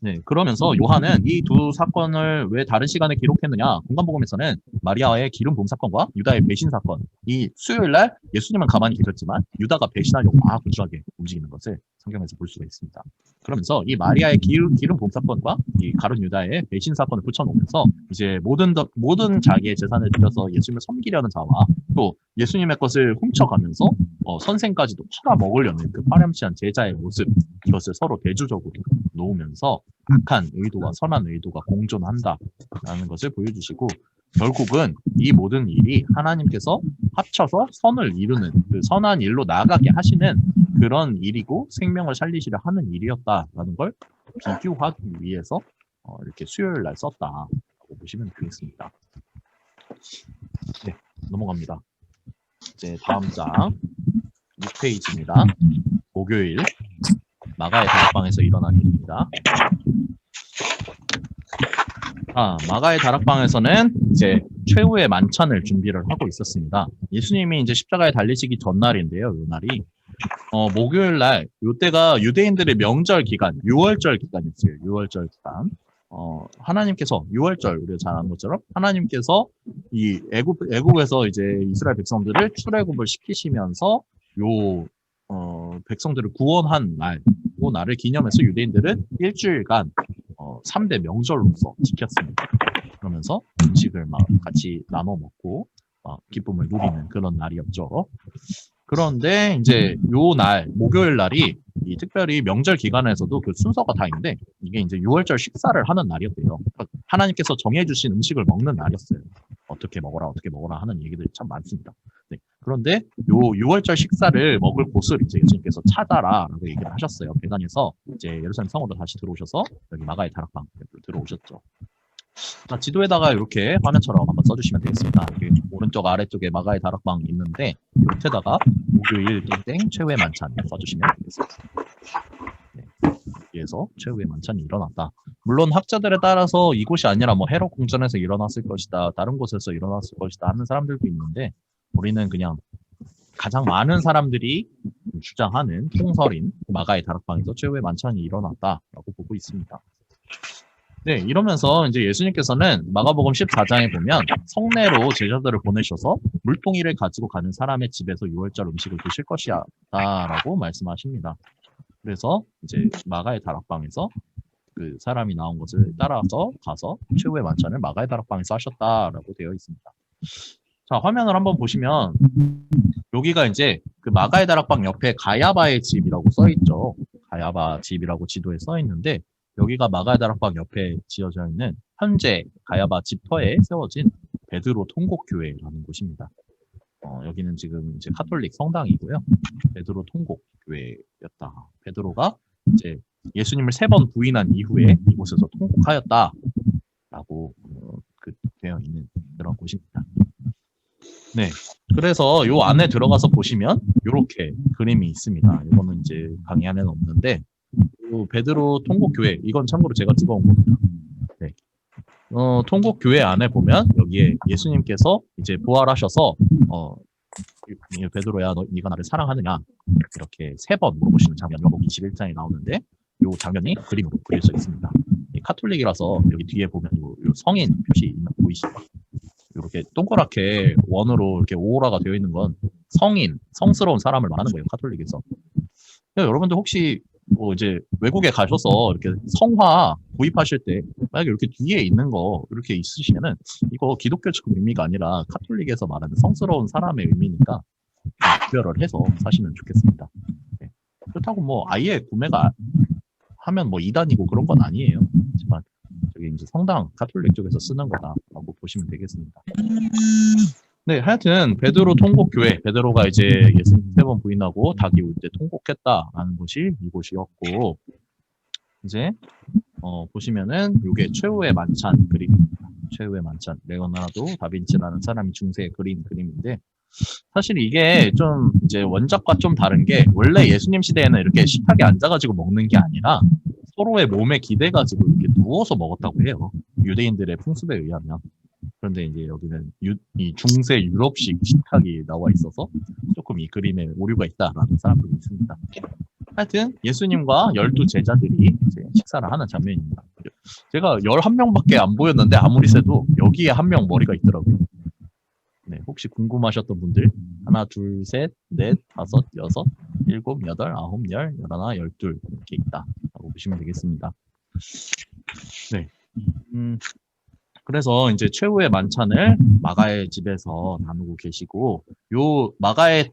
네, 그러면서 요한은 이 두 사건을 왜 다른 시간에 기록했느냐? 공간복음에서는 마리아의 기름 부음 사건과 유다의 배신 사건, 이 수요일 날 예수님은 가만히 계셨지만 유다가 배신하려고 막 분주하게 움직이는 것을 성경에서 볼 수가 있습니다. 그러면서 이 마리아의 기름 부음 사건과 이 가룟 유다의 배신 사건을 붙여놓으면서 이제 모든 자기의 재산을 들여서 예수님을 섬기려는 자와 또 예수님의 것을 훔쳐가면서 선생까지도 팔아먹으려는 그 파렴치한 제자의 모습, 이것을 서로 대조적으로 놓으면서 악한 의도와 선한 의도가 공존한다라는 것을 보여주시고 결국은 이 모든 일이 하나님께서 합쳐서 선을 이루는 그 선한 일로 나아가게 하시는 그런 일이고 생명을 살리시려 하는 일이었다라는 걸 비교하기 위해서 이렇게 수요일 날 썼다라고 보시면 되겠습니다. 네, 넘어갑니다. 이제 다음 장 6페이지입니다. 목요일 마가의 다락방에서 일어난 일입니다. 마가의 다락방에서는 이제 최후의 만찬을 준비를 하고 있었습니다. 예수님이 이제 십자가에 달리시기 전날인데요. 이 날이 목요일 날 이때가 유대인들의 명절 기간, 6월절 기간이었어요. 6월절 기간. 하나님께서 6월절 우리가 잘 아는 것처럼 하나님께서 이 애국에서 이제 이스라엘 백성들을 출애굽을 시키시면서 백성들을 구원한 날, 그 날을 기념해서 유대인들은 일주일간 3대 명절로서 지켰습니다. 그러면서 음식을 막 같이 나눠 먹고 기쁨을 누리는 그런 날이었죠. 그런데 이제 요 날, 목요일 날이 이 특별히 명절 기간에서도 그 순서가 다 있는데 이게 이제 6월절 식사를 하는 날이었대요. 하나님께서 정해주신 음식을 먹는 날이었어요. 어떻게 먹어라 하는 얘기들이 참 많습니다. 네. 그런데 요 6월절 식사를 먹을 곳을 이제 예수님께서 찾아라라고 얘기를 하셨어요. 베단에서 이제 예루살렘 성으로 다시 들어오셔서 여기 마가의 다락방 들어오셨죠. 자, 지도에다가 이렇게 화면처럼 한번 써주시면 되겠습니다. 오른쪽 아래쪽에 마가의 다락방 있는데 밑에다가 목요일 땡땡 최후의 만찬 써주시면 되겠습니다. 네, 여기에서 최후의 만찬이 일어났다. 물론 학자들에 따라서 이곳이 아니라 뭐 헤롯 궁전에서 일어났을 것이다, 다른 곳에서 일어났을 것이다 하는 사람들도 있는데 우리는 그냥 가장 많은 사람들이 주장하는 통설인 마가의 다락방에서 최후의 만찬이 일어났다라고 보고 있습니다. 네, 이러면서 이제 예수님께서는 마가복음 14장에 보면 성내로 제자들을 보내셔서 물동이를 가지고 가는 사람의 집에서 6월절 음식을 드실 것이다라고 말씀하십니다. 그래서 이제 마가의 다락방에서 그 사람이 나온 것을 따라서 가서 최후의 만찬을 마가의 다락방에서 하셨다라고 되어 있습니다. 자, 화면을 한번 보시면 여기가 이제 그 마가의 다락방 옆에 가야바의 집이라고 써 있죠. 가야바 집이라고 지도에 써 있는데 여기가 마가의 다락방 옆에 지어져 있는 현재 가야바 집터에 세워진 베드로 통곡교회라는 곳입니다. 여기는 지금 이제 카톨릭 성당이고요. 베드로 통곡교회였다. 베드로가 이제 예수님을 3번 부인한 이후에 이곳에서 통곡하였다라고 되어 있는 그런 곳입니다. 네, 그래서 요 안에 들어가서 보시면 이렇게 그림이 있습니다. 이거는 이제 강의 안에는 없는데 베드로 통곡교회, 이건 참고로 제가 찍어온 겁니다. 네. 통곡교회 안에 보면 여기에 예수님께서 이제 부활하셔서 베드로야 네가 나를 사랑하느냐 이렇게 3번 물어보시는 장면이 요한복음 21장에 나오는데 이 장면이 그림으로 그려져 있습니다. 카톨릭이라서 여기 뒤에 보면 요 성인 표시 보이시죠? 이렇게 동그랗게 원으로 이렇게 오라가 되어 있는 건 성인, 성스러운 사람을 말하는 거예요, 카톨릭에서. 여러분들 혹시 이제 외국에 가셔서 이렇게 성화 구입하실 때 만약에 이렇게 뒤에 있는 거 이렇게 있으시면은 이거 기독교적 의미가 아니라 카톨릭에서 말하는 성스러운 사람의 의미니까 구별을 해서 사시면 좋겠습니다. 네. 그렇다고 뭐 아예 구매가 하면 뭐 이단이고 그런 건 아니에요. 하지만 그게 이제 성당 가톨릭 쪽에서 쓰는 거다라고 보시면 되겠습니다. 네, 하여튼 베드로 통곡교회, 베드로가 이제 예수님 3번 부인하고 닭이 올 때 통곡했다라는 것이 이곳이었고, 이제 보시면은 이게 최후의 만찬 그림입니다. 최후의 만찬, 레오나르도 다빈치라는 사람이 중세에 그린 그림인데, 사실 이게 좀 이제 원작과 좀 다른 게, 원래 예수님 시대에는 이렇게 식탁에 앉아가지고 먹는 게 아니라 서로의 몸에 기대가지고 이렇게 누워서 먹었다고 해요. 유대인들의 풍습에 의하면. 그런데 이제 여기는 이 중세 유럽식 식탁이 나와 있어서 조금 이 그림에 오류가 있다라는 사람들이 있습니다. 하여튼 예수님과 12제자들이 이제 식사를 하는 장면입니다. 제가 11명밖에 안 보였는데 아무리 세도 여기에 한 명 머리가 있더라고요. 네, 혹시 궁금하셨던 분들 하나, 둘, 셋, 넷, 다섯, 여섯, 일곱, 여덟, 아홉, 열, 열하나, 열둘 이렇게 있다라고 보시면 되겠습니다. 네. 그래서 이제 최후의 만찬을 마가의 집에서 나누고 계시고, 요 마가의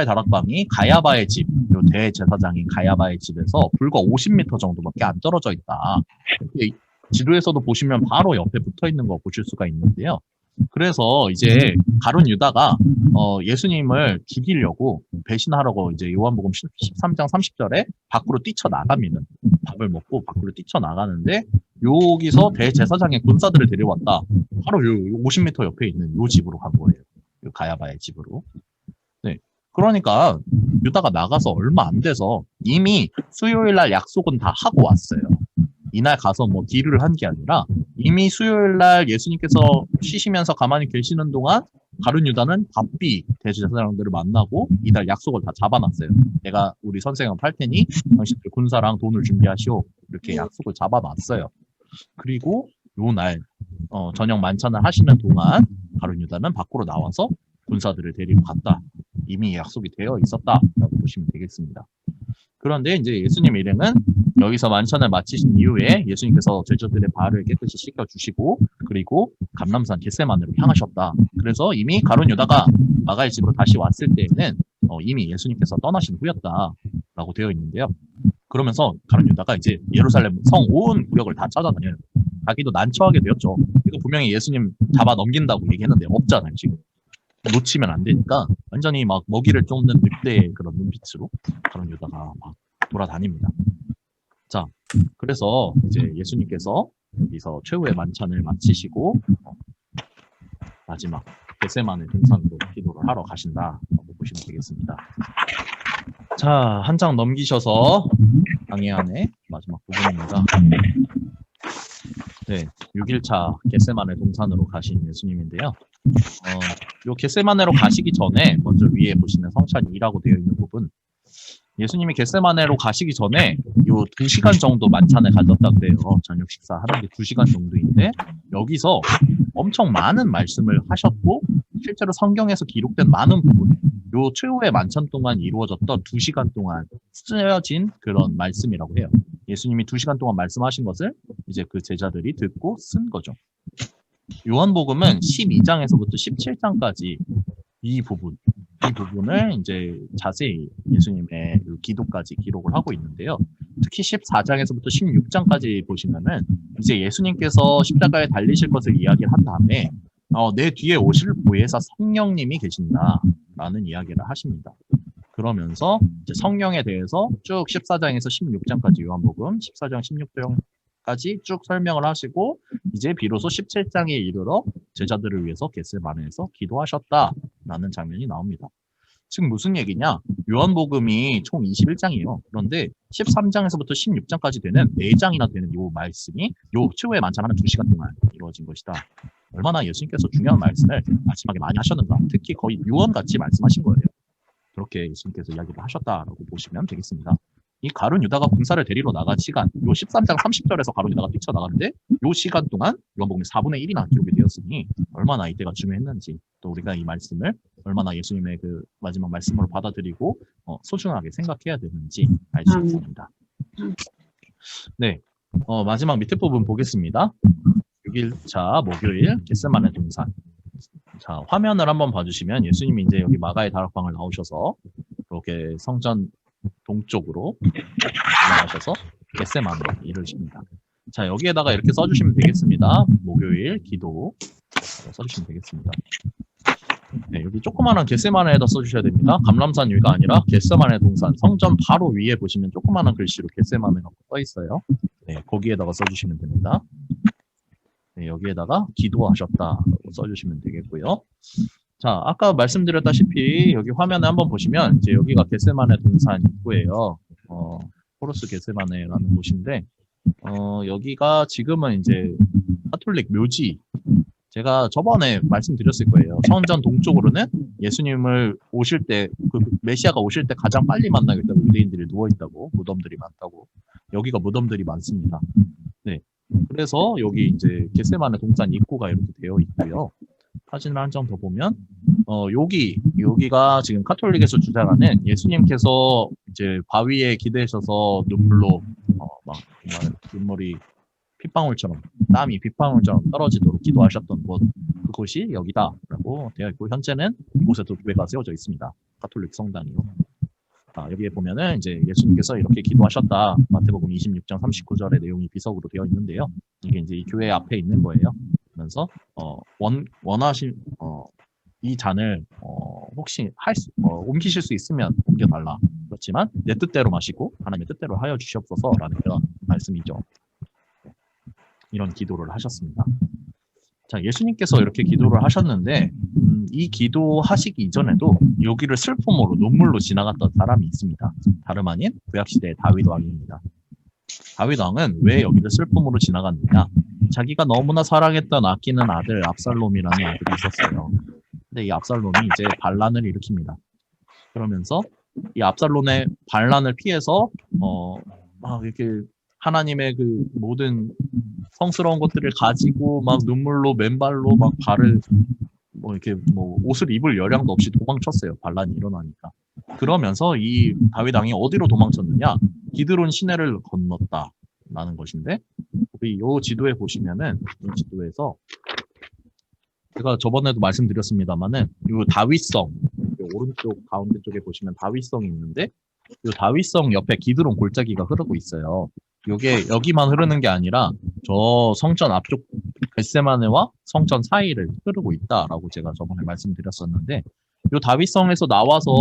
다락방이 가야바의 집, 요 대제사장인 가야바의 집에서 불과 50m 정도밖에 안 떨어져 있다. 지도에서도 보시면 바로 옆에 붙어 있는 거 보실 수가 있는데요. 그래서 이제 가룟 유다가 예수님을 죽이려고 배신하려고 이제 요한복음 13장 30절에 밖으로 뛰쳐나갑니다. 밥을 먹고 밖으로 뛰쳐나가는데, 여기서 대제사장의 군사들을 데려왔다. 바로 요 50m 옆에 있는 요 집으로 간 거예요. 요 가야바의 집으로. 네. 그러니까 유다가 나가서 얼마 안 돼서 이미 수요일 날 약속은 다 하고 왔어요. 이날 가서 뭐 딜을 한 게 아니라 이미 수요일 날 예수님께서 쉬시면서 가만히 계시는 동안 가룟 유다는 바삐 대제사장들을 만나고 이날 약속을 다 잡아놨어요. 내가 우리 선생을 팔 테니 당신들 군사랑 돈을 준비하시오. 이렇게 약속을 잡아놨어요. 그리고 요날 저녁 만찬을 하시는 동안 가룟 유다는 밖으로 나와서 군사들을 데리고 갔다. 이미 약속이 되어 있었다라고 보시면 되겠습니다. 그런데 이제 예수님 일행은 여기서 만찬을 마치신 이후에 예수님께서 제자들의 발을 깨끗이 씻겨주시고, 그리고 감람산 겟세마네로 향하셨다. 그래서 이미 가룟 유다가 마가의 집으로 다시 왔을 때에는 이미 예수님께서 떠나신 후였다라고 되어 있는데요. 그러면서 가룟 유다가 이제 예루살렘 성 온 구역을 다 찾아다녀요. 자기도 난처하게 되었죠. 이거 분명히 예수님 잡아 넘긴다고 얘기했는데 없잖아요, 지금. 놓치면 안 되니까 완전히 막 먹이를 쫓는 늑대의 그런 눈빛으로 가룟 유다가 막 돌아다닙니다. 자, 그래서 이제 예수님께서 여기서 최후의 만찬을 마치시고 마지막 겟세마네 동산으로 기도를 하러 가신다라고 보시면 되겠습니다. 자, 한 장 넘기셔서 강의 안에 마지막 부분입니다. 네, 6일차 겟세마네 동산으로 가신 예수님인데요. 요 겟세마네로 가시기 전에 먼저 위에 보시는 성찬 2라고 되어 있는 부분, 예수님이 겟세마네로 가시기 전에 요 2시간 정도 만찬을 가졌다 그래요. 저녁 식사하는 게 2시간 정도인데, 여기서 엄청 많은 말씀을 하셨고 실제로 성경에서 기록된 많은 부분, 요 최후의 만찬 동안 이루어졌던 2시간 동안 쓰여진 그런 말씀이라고 해요. 예수님이 2시간 동안 말씀하신 것을 이제 그 제자들이 듣고 쓴 거죠. 요한복음은 12장에서부터 17장까지 이 부분을 이제 자세히 예수님의 기도까지 기록을 하고 있는데요. 특히 14장에서부터 16장까지 보시면은 이제 예수님께서 십자가에 달리실 것을 이야기를 한 다음에 내 뒤에 오실 보혜사 성령님이 계신다라는 이야기를 하십니다. 그러면서 이제 성령에 대해서 쭉 14장에서 16장까지 요한복음 14장 16장까지 쭉 설명을 하시고, 이제 비로소 17장에 이르러 제자들을 위해서 겟세마네에서 기도하셨다라는 장면이 나옵니다. 즉 무슨 얘기냐? 요한복음이 총 21장이에요. 그런데 13장에서부터 16장까지 되는 4장이나 되는 요 말씀이 요 최후의 만찬하는 2시간 동안 이루어진 것이다. 얼마나 예수님께서 중요한 말씀을 마지막에 많이 하셨는가. 특히 거의 유언같이 말씀하신 거예요. 그렇게 예수님께서 이야기를 하셨다라고 보시면 되겠습니다. 이 가룟 유다가 군사를 데리러 나간 시간, 요 13장 30절에서 가룟 유다가 뛰쳐나가는데 요 시간 동안 요한복음이 4분의 1이나 기록이 되었으니 얼마나 이때가 중요했는지, 또 우리가 이 말씀을 얼마나 예수님의 그 마지막 말씀으로 받아들이고 소중하게 생각해야 되는지 알 수 있습니다. 네, 마지막 밑에 부분 보겠습니다. 6일차 목요일 겟세마네 동산. 자, 화면을 한번 봐주시면 예수님이 이제 여기 마가의 다락방을 나오셔서 이렇게 성전 동쪽으로 올라가셔서 겟세마네 이르십니다. 자, 여기에다가 이렇게 써주시면 되겠습니다. 목요일 기도 써주시면 되겠습니다. 네, 여기 조그마한 겟세마네에다 써주셔야 됩니다. 감람산 위가 아니라 겟세마네 동산, 성전 바로 위에 보시면 조그마한 글씨로 겟세마네라고 써 있어요. 네, 거기에다가 써주시면 됩니다. 네, 여기에다가 기도하셨다라고 써주시면 되겠고요. 자, 아까 말씀드렸다시피 여기 화면에 한번 보시면 이제 여기가 겟세마네 동산 입구예요. 호르스 겟세마네라는 곳인데 여기가 지금은 이제 카톨릭 묘지. 제가 저번에 말씀드렸을 거예요. 성전 동쪽으로는 예수님을 오실 때, 그 메시아가 오실 때 가장 빨리 만나겠다고 유대인들이 누워있다고, 무덤들이 많다고. 여기가 무덤들이 많습니다. 네. 그래서 여기 이제 겟세마네 동산 입구가 이렇게 되어 있고요. 사진을 한 장 더 보면, 여기가 지금 카톨릭에서 주장하는 예수님께서 이제 바위에 기대셔서 눈물로, 막, 정말 눈물이 핏방울처럼, 땀이 빗방울처럼 떨어지도록 기도하셨던 곳, 그곳이 여기다라고 되어 있고, 현재는 이곳에도 교회가 세워져 있습니다. 카톨릭 성당이요. 여기에 보면은 이제 예수님께서 이렇게 기도하셨다. 마태복음 26장 39절의 내용이 비석으로 되어 있는데요. 이게 이제 이 교회 앞에 있는 거예요. 그러면서 원하신 이 잔을 혹시 옮기실 수 있으면 옮겨달라. 그렇지만 내 뜻대로 마시고 하나님의 뜻대로 하여 주시옵소서라는 그런 말씀이죠. 이런 기도를 하셨습니다. 자, 예수님께서 이렇게 기도를 하셨는데 이 기도하시기 이전에도 여기를 슬픔으로 눈물로 지나갔던 사람이 있습니다. 다름 아닌 구약시대의 다윗 왕입니다. 다윗 왕은 왜 여기를 슬픔으로 지나갔느냐? 자기가 너무나 사랑했던 아끼는 아들 압살롬이라는 아들이 있었어요. 근데 이 압살롬이 이제 반란을 일으킵니다. 그러면서 이 압살롬의 반란을 피해서 막 이렇게 하나님의 그 모든 성스러운 것들을 가지고 막 눈물로 맨발로 막 발을 이렇게 옷을 입을 여량도 없이 도망쳤어요. 반란이 일어나니까. 그러면서 이 다윗 왕이 어디로 도망쳤느냐? 기드론 시내를 건넜다라는 것인데, 우리 이 지도에 보시면은 이 지도에서 제가 저번에도 말씀드렸습니다만은 이 다윗성 오른쪽 가운데 쪽에 보시면 다윗성이 있는데 이 다윗성 옆에 기드론 골짜기가 흐르고 있어요. 이게 여기만 흐르는 게 아니라 저 성전 앞쪽 겟세마네와 성전 사이를 흐르고 있다라고 제가 저번에 말씀드렸었는데, 이 다윗성에서 나와서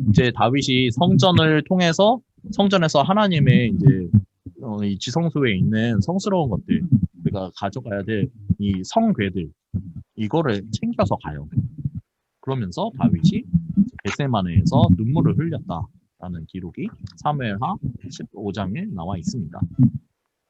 이제 다윗이 성전을 통해서 성전에서 하나님의 이제 이 지성소에 있는 성스러운 것들, 우리가 가져가야 될 이 성궤들, 이거를 챙겨서 가요. 그러면서 다윗이 겟세마네에서 눈물을 흘렸다라는 기록이 사무엘하 15장에 나와 있습니다.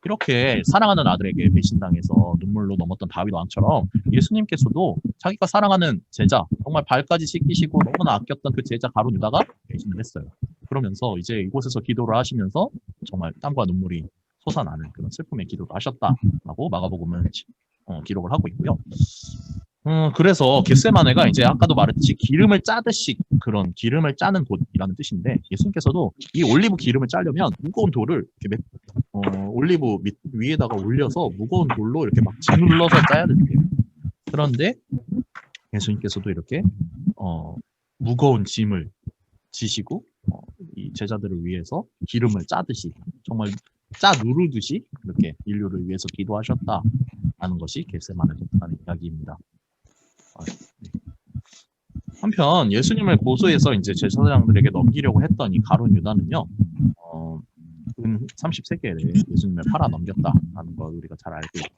이렇게 사랑하는 아들에게 배신당해서 눈물로 넘었던 다윗 왕처럼 예수님께서도 자기가 사랑하는 제자, 정말 발까지 씻기시고 너무나 아꼈던 그 제자 가룟 유다가 배신을 했어요. 그러면서 이제 이곳에서 기도를 하시면서 정말 땀과 눈물이 솟아나는 그런 슬픔의 기도를 하셨다라고 마가복음은 기록을 하고 있고요. 그래서 겟세마네가 이제 아까도 말했듯이 기름을 짜듯이 그런 기름을 짜는 곳이라는 뜻인데, 예수님께서도 이 올리브 기름을 짜려면 무거운 돌을 이렇게 올리브 위에다가 올려서 무거운 돌로 이렇게 막 짓눌러서 짜야 된대요. 그런데 예수님께서도 이렇게 무거운 짐을 지시고 이 제자들을 위해서 기름을 짜듯이 정말 짜 누르듯이 이렇게 인류를 위해서 기도하셨다라는 것이 겟세마네 동산의 이야기입니다. 한편 예수님을 고소해서 이제 제사장들에게 넘기려고 했던 이 가룟 유다는요, 은 30세겔에 예수님을 팔아 넘겼다라는 걸 우리가 잘 알고 있죠.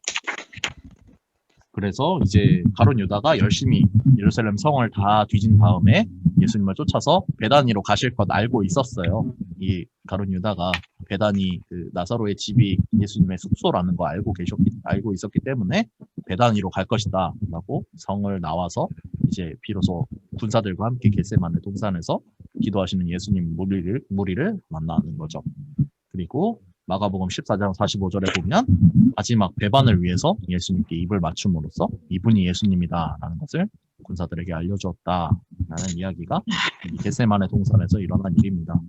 그래서 이제 가룟 유다가 열심히 예루살렘 성을 다 뒤진 다음에 예수님을 쫓아서 베다니로 가실 것 알고 있었어요. 이 가룟 유다가 베다니 그 나사로의 집이 예수님의 숙소라는 거 알고 있었기 때문에 베다니로 갈 것이다라고 성을 나와서 이제 비로소 군사들과 함께 겟세마네 동산에서 기도하시는 예수님 무리를 만나는 거죠. 그리고 마가복음 14장 45절에 보면 마지막 배반을 위해서 예수님께 입을 맞춤으로써 이분이 예수님이다라는 것을 군사들에게 알려주었다라는 이야기가 이 겟세마네 동산에서 일어난 일입니다.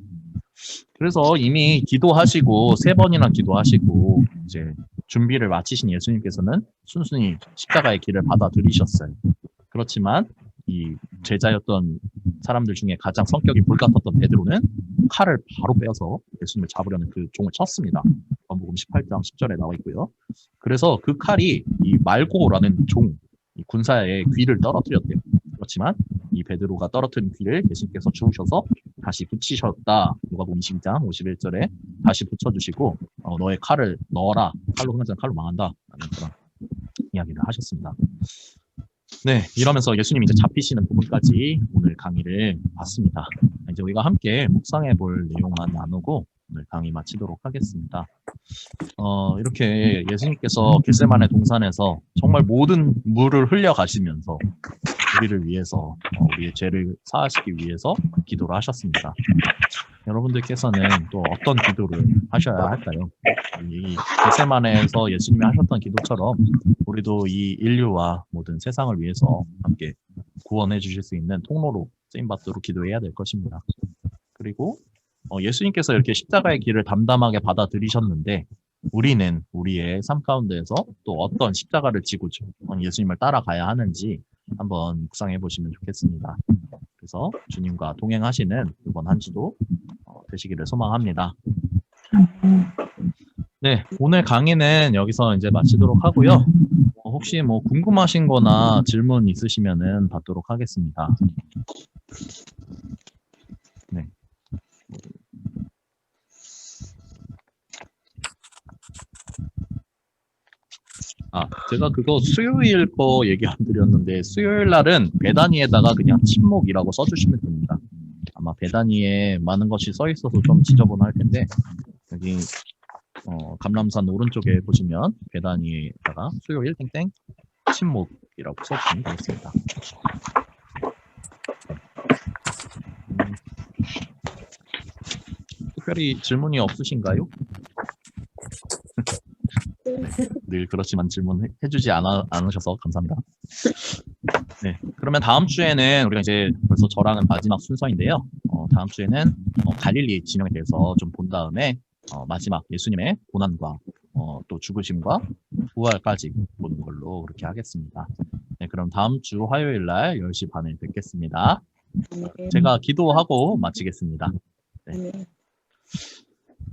그래서 이미 기도하시고 3번이나 기도하시고 이제 준비를 마치신 예수님께서는 순순히 십자가의 길을 받아들이셨어요. 그렇지만 이 제자였던 사람들 중에 가장 성격이 불같았던 베드로는 칼을 바로 빼어서 예수님을 잡으려는 그 종을 쳤습니다. 마가복음 마태복음 18장 10절에 나와 있고요. 그래서 그 칼이 이 말고라는 종, 이 군사의 귀를 떨어뜨렸대요. 그렇지만 이 베드로가 떨어뜨린 귀를 예수님께서 주우셔서 다시 붙이셨다. 누가복음 22장 51절에 다시 붙여주시고 너의 칼을 넣어라. 칼로 흥하지 않으면 칼로 망한다. 라는 그런 이야기를 하셨습니다. 네, 이러면서 예수님이 이제 잡히시는 부분까지 오늘 강의를 봤습니다. 이제 우리가 함께 묵상해 볼 내용만 나누고 오늘 강의 마치도록 하겠습니다. 이렇게 예수님께서 겟세마네 동산에서 정말 모든 물을 흘려가시면서 우리를 위해서 우리의 죄를 사하시기 위해서 기도를 하셨습니다. 여러분들께서는 또 어떤 기도를 하셔야 할까요? 이 겟세마네에서 예수님이 하셨던 기도처럼 우리도 이 인류와 모든 세상을 위해서 함께 구원해 주실 수 있는 통로로 쓰임받도록 기도해야 될 것입니다. 그리고 예수님께서 이렇게 십자가의 길을 담담하게 받아들이셨는데 우리는 우리의 삶 가운데에서 또 어떤 십자가를 지고 예수님을 따라가야 하는지 한번 묵상해 보시면 좋겠습니다. 그래서 주님과 동행하시는 이번 한 주도 되시기를 소망합니다. 네, 오늘 강의는 여기서 이제 마치도록 하고요. 혹시 뭐 궁금하신 거나 질문 있으시면은 받도록 하겠습니다. 네. 제가 그거 수요일 거 얘기 안 드렸는데 수요일 날은 베다니에다가 그냥 침묵이라고 써주시면 됩니다. 아마 베다니에 많은 것이 써 있어서 좀 지저분할 텐데 여기 감람산 오른쪽에 보시면 베다니에다가 수요일 땡땡 침묵이라고 써주시면 되겠습니다. 특별히 질문이 없으신가요? 늘 그렇지만 질문해주지 않으셔서 감사합니다. 네, 그러면 다음 주에는 우리가 이제 벌써 저랑은 마지막 순서인데요. 다음 주에는 갈릴리 진영에 대해서 좀 본 다음에 마지막 예수님의 고난과 또 죽으심과 부활까지 보는 걸로 그렇게 하겠습니다. 네, 그럼 다음 주 화요일 날 10시 반에 뵙겠습니다. 제가 기도하고 마치겠습니다. 네.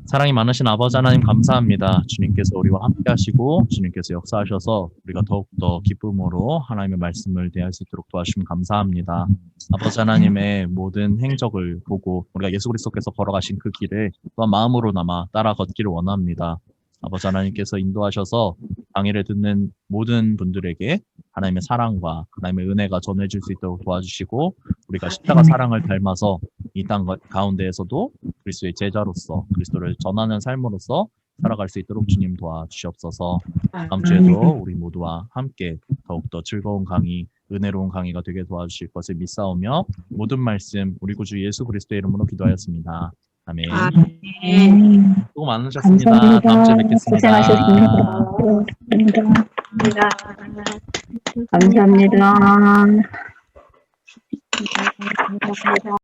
사랑이 많으신 아버지 하나님 감사합니다. 주님께서 우리와 함께 하시고 주님께서 역사하셔서 우리가 더욱더 기쁨으로 하나님의 말씀을 대할 수 있도록 도와주시면 감사합니다. 아버지 하나님의 모든 행적을 보고 우리가 예수 그리스도께서 걸어가신 그 길을 또한 마음으로나마 따라 걷기를 원합니다. 아버지 하나님께서 인도하셔서 강의를 듣는 모든 분들에게 하나님의 사랑과 하나님의 은혜가 전해질 수 있도록 도와주시고 우리가 십자가 사랑을 닮아서 이 땅 가운데에서도 그리스도의 제자로서 그리스도를 전하는 삶으로서 살아갈 수 있도록 주님 도와주시옵소서. 다음 주에도 우리 모두와 함께 더욱더 즐거운 강의, 은혜로운 강의가 되게 도와주실 것을 믿사오며 모든 말씀 우리 구주 예수 그리스도의 이름으로 기도하였습니다. 아멘. 수고 많으셨습니다. 감사합니다. 다음 주에 뵙겠습니다. 고생하셨습니다. 감사합니다. 감사합니다.